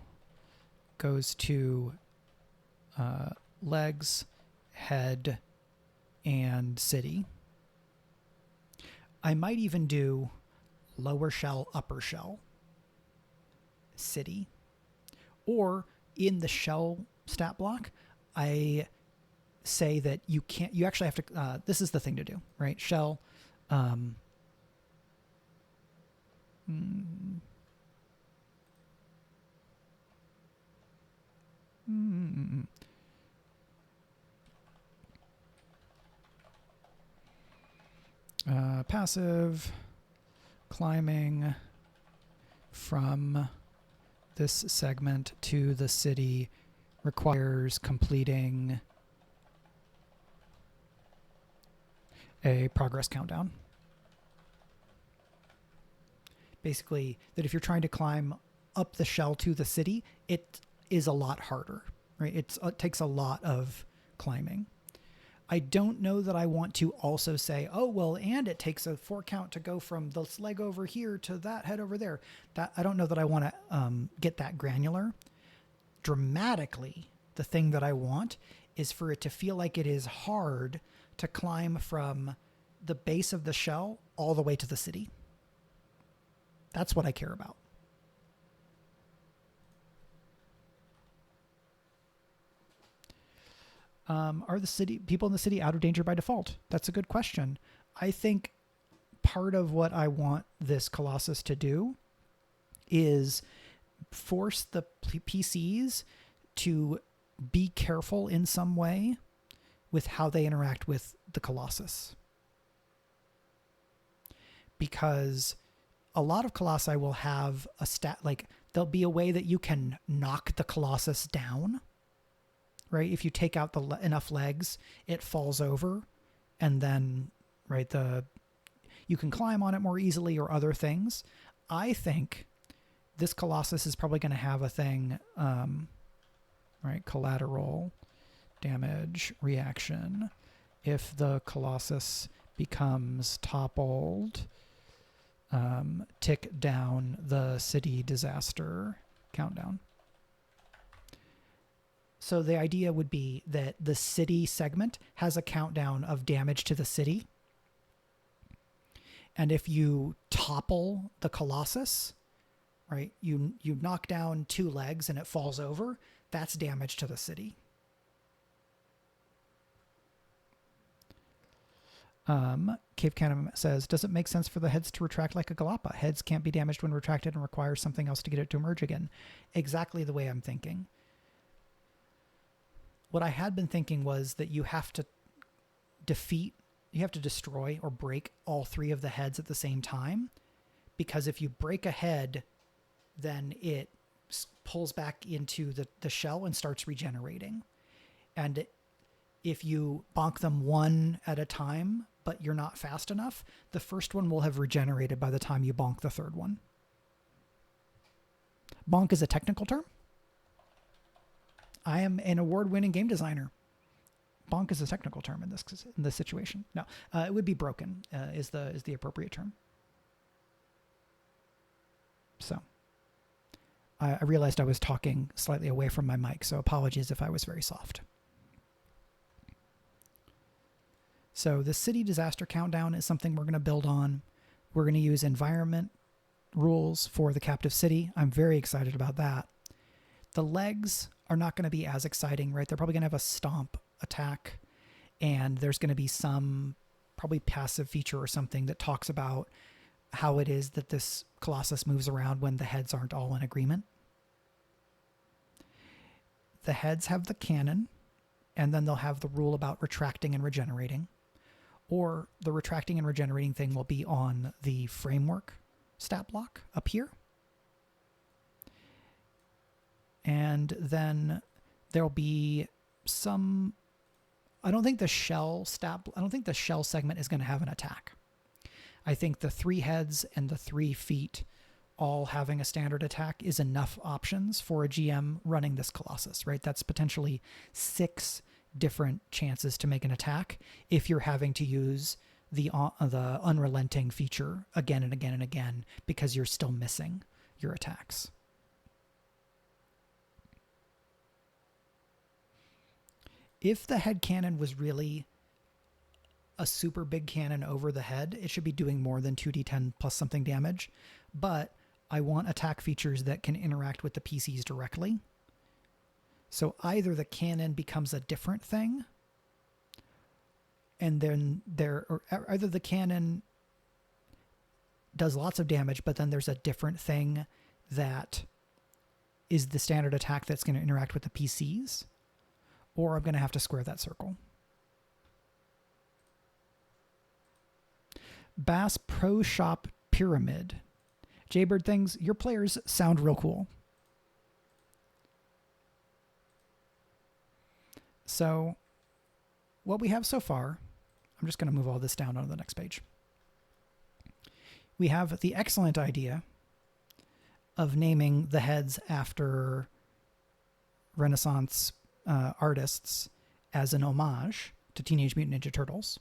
[SPEAKER 1] goes to legs, head, and city. I might even do lower shell, upper shell, city. Or in the shell stat block, I say that you can't, you actually have to, this is the thing to do, right? Shell, passive climbing from this segment to the city requires completing a progress countdown. Basically, that if you're trying to climb up the shell to the city, it is a lot harder, right? It takes a lot of climbing. I don't know that I want to also say, oh, well, and it takes a 4 count to go from this leg over here to that head over there. That I don't know that I want to get that granular. Dramatically, the thing that I want is for it to feel like it is hard to climb from the base of the shell all the way to the city. That's what I care about. Are the people in the city out of danger by default? That's a good question. I think part of what I want this Colossus to do is force the PCs to be careful in some way with how they interact with the Colossus. Because a lot of Colossi will have a stat, like there'll be a way that you can knock the Colossus down, right? If you take out enough legs, it falls over, and then, right, you can climb on it more easily or other things. I think this Colossus is probably going to have a thing, right? Collateral damage reaction. If the Colossus becomes toppled, tick down the city disaster countdown. So the idea would be that the city segment has a countdown of damage to the city. And if you topple the Colossus, right, you knock down 2 legs and it falls over, that's damage to the city. Cave Cannon says, does it make sense for the heads to retract like a Galapa? Heads can't be damaged when retracted and requires something else to get it to emerge again. Exactly the way I'm thinking. What I had been thinking was that you have to destroy or break all 3 of the heads at the same time. Because if you break a head, then it pulls back into the shell and starts regenerating. And if you bonk them one at a time, but you're not fast enough, the first one will have regenerated by the time you bonk the third one. Bonk is a technical term. I am an award-winning game designer. Bonk is a technical term in this situation. No, it would be broken is the appropriate term. So I realized I was talking slightly away from my mic, so apologies if I was very soft. So the city disaster countdown is something we're going to build on. We're going to use environment rules for the captive city. I'm very excited about that. The legs are not going to be as exciting, right? They're probably going to have a stomp attack, and there's going to be some probably passive feature or something that talks about how it is that this Colossus moves around when the heads aren't all in agreement. The heads have the cannon, and then they'll have the rule about retracting and regenerating. Or the retracting and regenerating thing will be on the framework stat block up here. And then there'll be some, I don't think the shell segment is going to have an attack. I think the 3 heads and the 3 feet all having a standard attack is enough options for a GM running this Colossus, right? That's potentially 6 different chances to make an attack if you're having to use the unrelenting feature again and again and again because you're still missing your attacks. If the head cannon was really a super big cannon over the head, it should be doing more than 2d10 plus something damage, but I want attack features that can interact with the PCs directly. So either the cannon becomes a different thing, and then either the cannon does lots of damage, but then there's a different thing that is the standard attack that's going to interact with the PCs, or I'm going to have to square that circle. Bass Pro Shop Pyramid. Jaybird Things, your players sound real cool. So what we have so far, I'm just going to move all this down onto the next page. We have the excellent idea of naming the heads after Renaissance artists as an homage to Teenage Mutant Ninja Turtles.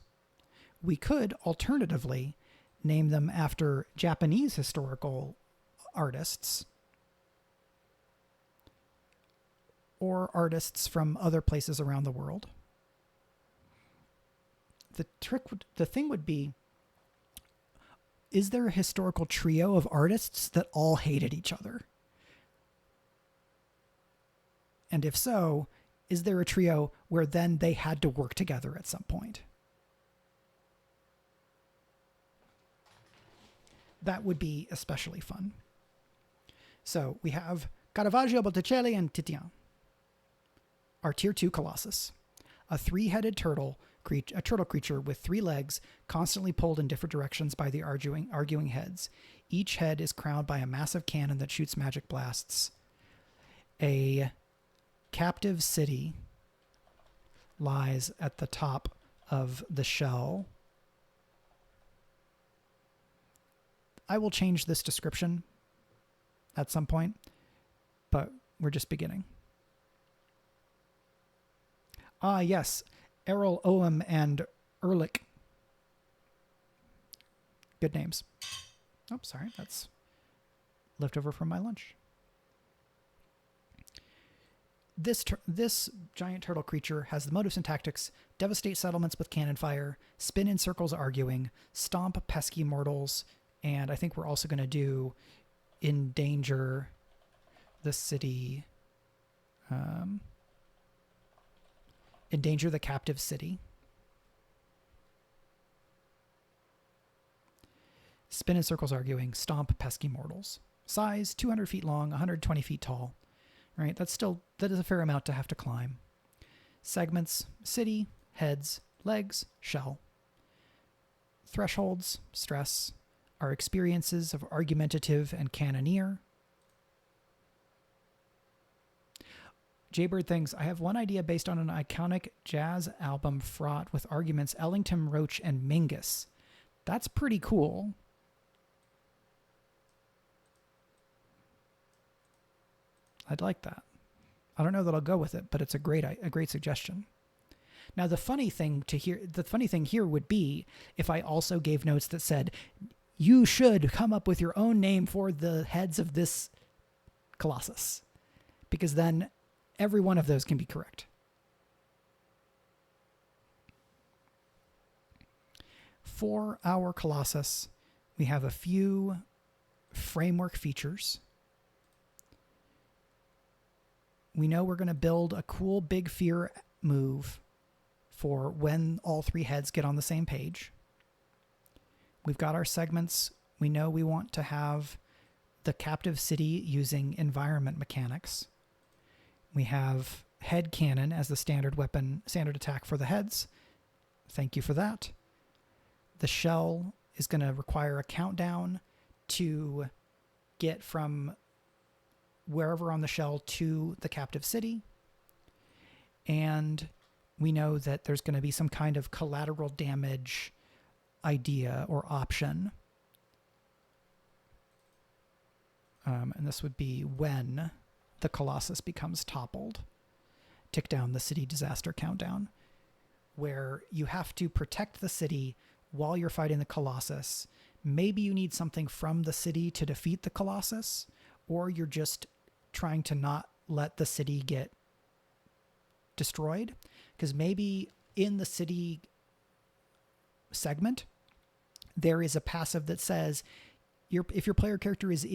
[SPEAKER 1] We could alternatively name them after Japanese historical artists or artists from other places around the world. The thing would be, is there a historical trio of artists that all hated each other? And if so, is there a trio where then they had to work together at some point? That would be especially fun. So we have Caravaggio, Botticelli, and Titian. Our Tier 2 Colossus. A three-headed turtle, a turtle creature with three legs, constantly pulled in different directions by the arguing heads. Each head is crowned by a massive cannon that shoots magic blasts. A captive city lies at the top of the shell. I will change this description at some point, but we're just beginning. Ah, yes, Errol, Oem, and Ehrlich. Good names. Oh, sorry, that's leftover from my lunch. This giant turtle creature has the motives and tactics: devastate settlements with cannon fire, spin in circles arguing, stomp pesky mortals, and I think we're also going to do endanger the city, endanger the captive city. Spin in circles arguing, stomp pesky mortals. Size 200 feet long, 120 feet tall. Right, that is a fair amount to have to climb. Segments: city, heads, legs, shell. Thresholds: stress. Our experiences of argumentative and cannoneer. Jaybird Things, I have one idea based on an iconic jazz album fraught with arguments Ellington, Roach, and Mingus. That's pretty cool. I'd like that. I don't know that I'll go with it, but it's a great suggestion. Now, the funny thing here would be if I also gave notes that said, you should come up with your own name for the heads of this Colossus, because then every one of those can be correct. For our Colossus, we have a few framework features. We know we're going to build a cool big fear move for when all three heads get on the same page. We've got our segments. We know we want to have the captive city using environment mechanics. We have head cannon as the standard weapon, standard attack for the heads. Thank you for that. The shell is going to require a countdown to get from wherever on the shell to the captive city. And we know that there's going to be some kind of collateral damage idea or option. And this would be when the Colossus becomes toppled. Tick down the city disaster countdown, where you have to protect the city while you're fighting the Colossus. Maybe you need something from the city to defeat the Colossus, or you're just trying to not let the city get destroyed, because maybe in the city segment there is a passive that says if a player character is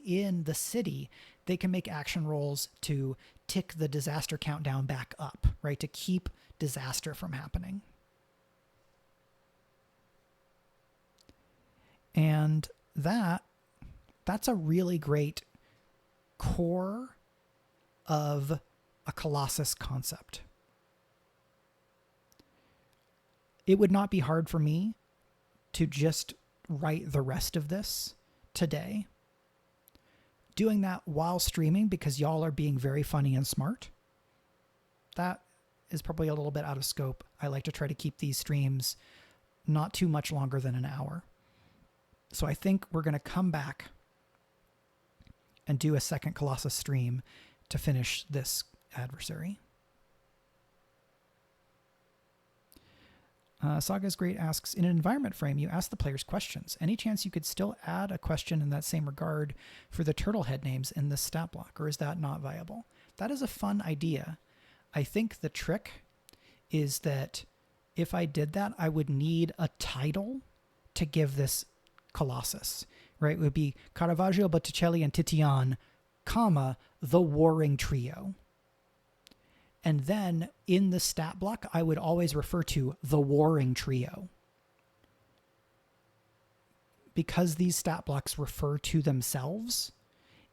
[SPEAKER 1] in the city, they can make action rolls to tick the disaster countdown back up, right, to keep disaster from happening. And that's a really great core of a Colossus concept. It would not be hard for me to just write the rest of this today. Doing that while streaming because y'all are being very funny and smart. That is probably a little bit out of scope. I like to try to keep these streams not too much longer than an hour. So I think we're going to come back and do a second Colossus stream to finish this adversary. Saga's Great asks, in an environment frame, you ask the players questions. Any chance you could still add a question in that same regard for the turtle head names in the stat block, or is that not viable? That is a fun idea. I think the trick is that if I did that, I would need a title to give this Colossus, right? It would be Caravaggio, Botticelli, and Titian, comma, the Warring Trio. And then in the stat block, I would always refer to the Warring Trio. Because these stat blocks refer to themselves,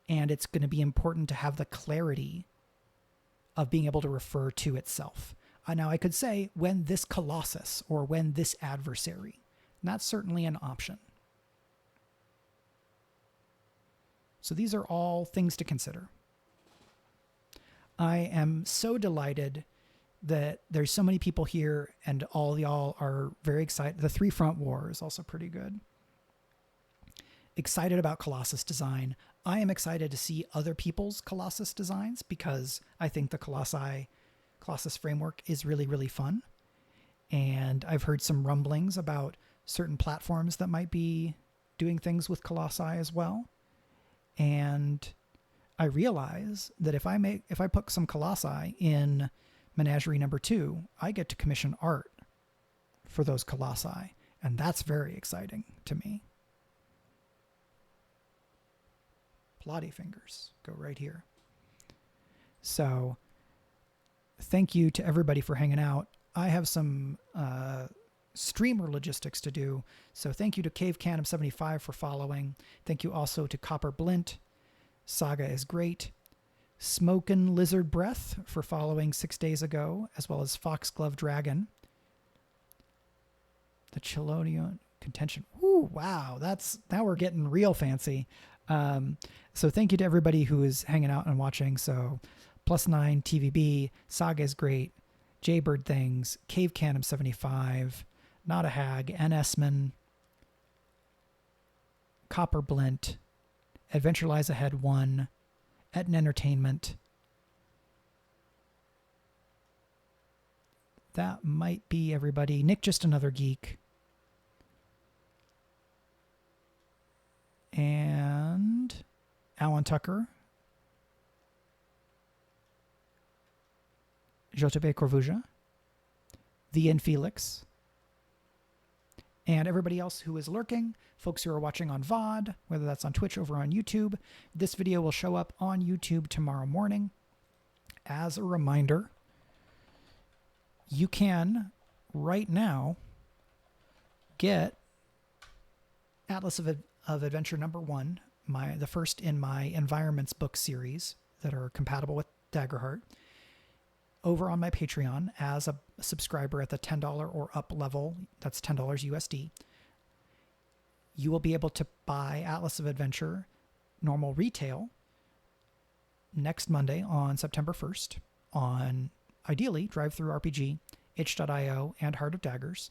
[SPEAKER 1] and it's going to be important to have the clarity of being able to refer to itself. Now, I could say when this Colossus or when this adversary. And that's certainly an option. So these are all things to consider. I am so delighted that there's so many people here and all y'all are very excited. The Three Front War is also pretty good. Excited about Colossus design. I am excited to see other people's Colossus designs because I think the Colossus framework is really, really fun. And I've heard some rumblings about certain platforms that might be doing things with Colossi as well. And I realize that if I put some Colossi in Menagerie number 2, I get to commission art for those Colossi. And that's very exciting to me. Plotty fingers go right here. So thank you to everybody for hanging out. I have some streamer logistics to do. So thank you to Cave Canum 75 for following. Thank you also to Copper Blint. Saga is great. Smokin' Lizard Breath for following 6 days ago, as well as Foxglove Dragon. The Chelonian Contention. Ooh, wow. Now we're getting real fancy. So thank you to everybody who is hanging out and watching. So +9 TVB, Saga is great, Jaybird Things, Cave Canum 75, Not a Hag, NSman, Copper Blint, Adventure Lies Ahead 1, Etten Entertainment. That might be everybody. Nick Just Another Geek. And Alan Tucker. Jotebe Corvuja. The Ian Felix. And everybody else who is lurking, folks who are watching on VOD, whether that's on Twitch or on YouTube. This video will show up on YouTube tomorrow morning. As a reminder, you can, right now, get Atlas of Adventure number 1, the first in my Environments book series that are compatible with Daggerheart, over on my Patreon as a subscriber at the $10 or up level. That's $10 USD. You will be able to buy Atlas of Adventure normal retail next Monday on September 1st on, ideally, DriveThruRPG, itch.io, and Heart of Daggers.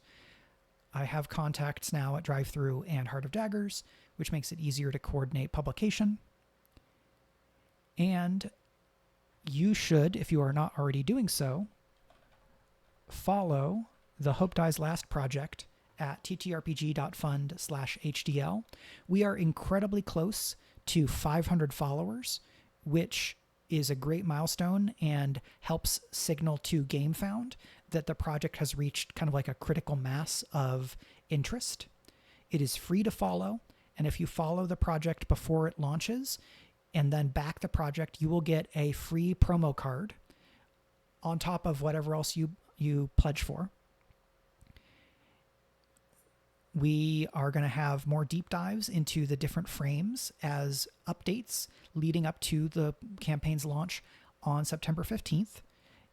[SPEAKER 1] I have contacts now at DriveThru and Heart of Daggers, which makes it easier to coordinate publication. And you should, if you are not already doing so, follow the Hope Dies Last project at ttrpg.fund/hdl. We are incredibly close to 500 followers, which is a great milestone and helps signal to GameFound that the project has reached kind of like a critical mass of interest. It is free to follow, and if you follow the project before it launches and then back the project, you will get a free promo card on top of whatever else you pledge for. We are going to have more deep dives into the different frames as updates leading up to the campaign's launch on September 15th.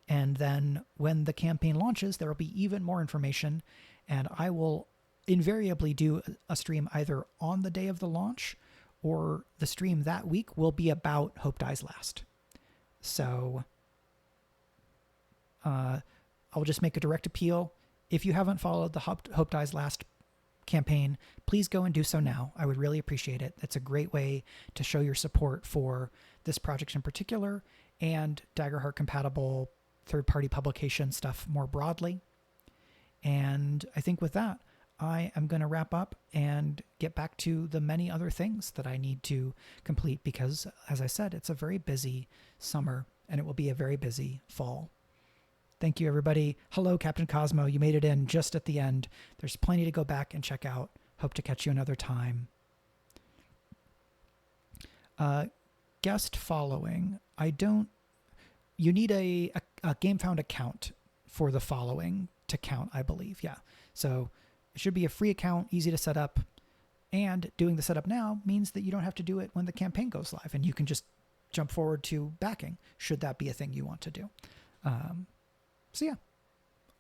[SPEAKER 1] And then when the campaign launches, there will be even more information, and I will invariably do a stream either on the day of the launch, or the stream that week will be about Hope Dies Last. So I'll just make a direct appeal. If you haven't followed the Hope Dies Last campaign, please go and do so now. I would really appreciate it. It's a great way to show your support for this project in particular and Daggerheart-compatible third-party publication stuff more broadly. And I think with that, I am going to wrap up and get back to the many other things that I need to complete because, as I said, it's a very busy summer and it will be a very busy fall. Thank you, everybody. Hello, Captain Cosmo. You made it in just at the end. There's plenty to go back and check out. Hope to catch you another time. Guest following. You need a GameFound account for the following to count, I believe. Yeah. So it should be a free account, easy to set up. And doing the setup now means that you don't have to do it when the campaign goes live, and you can just jump forward to backing, should that be a thing you want to do. So yeah,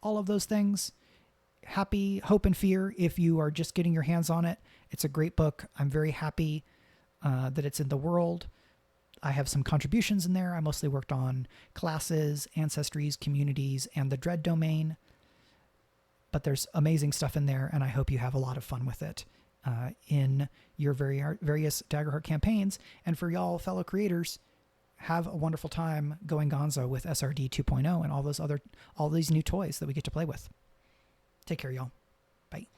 [SPEAKER 1] all of those things. Happy Hope and Fear if you are just getting your hands on it. It's a great book. I'm very happy that it's in the world. I have some contributions in there. I mostly worked on classes, ancestries, communities, and the Dread domain. But there's amazing stuff in there, and I hope you have a lot of fun with it in your various Daggerheart campaigns. And for y'all fellow creators, have a wonderful time going gonzo with SRD 2.0 and all these new toys that we get to play with. Take care, y'all. Bye.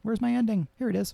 [SPEAKER 1] Where's my ending? Here it is.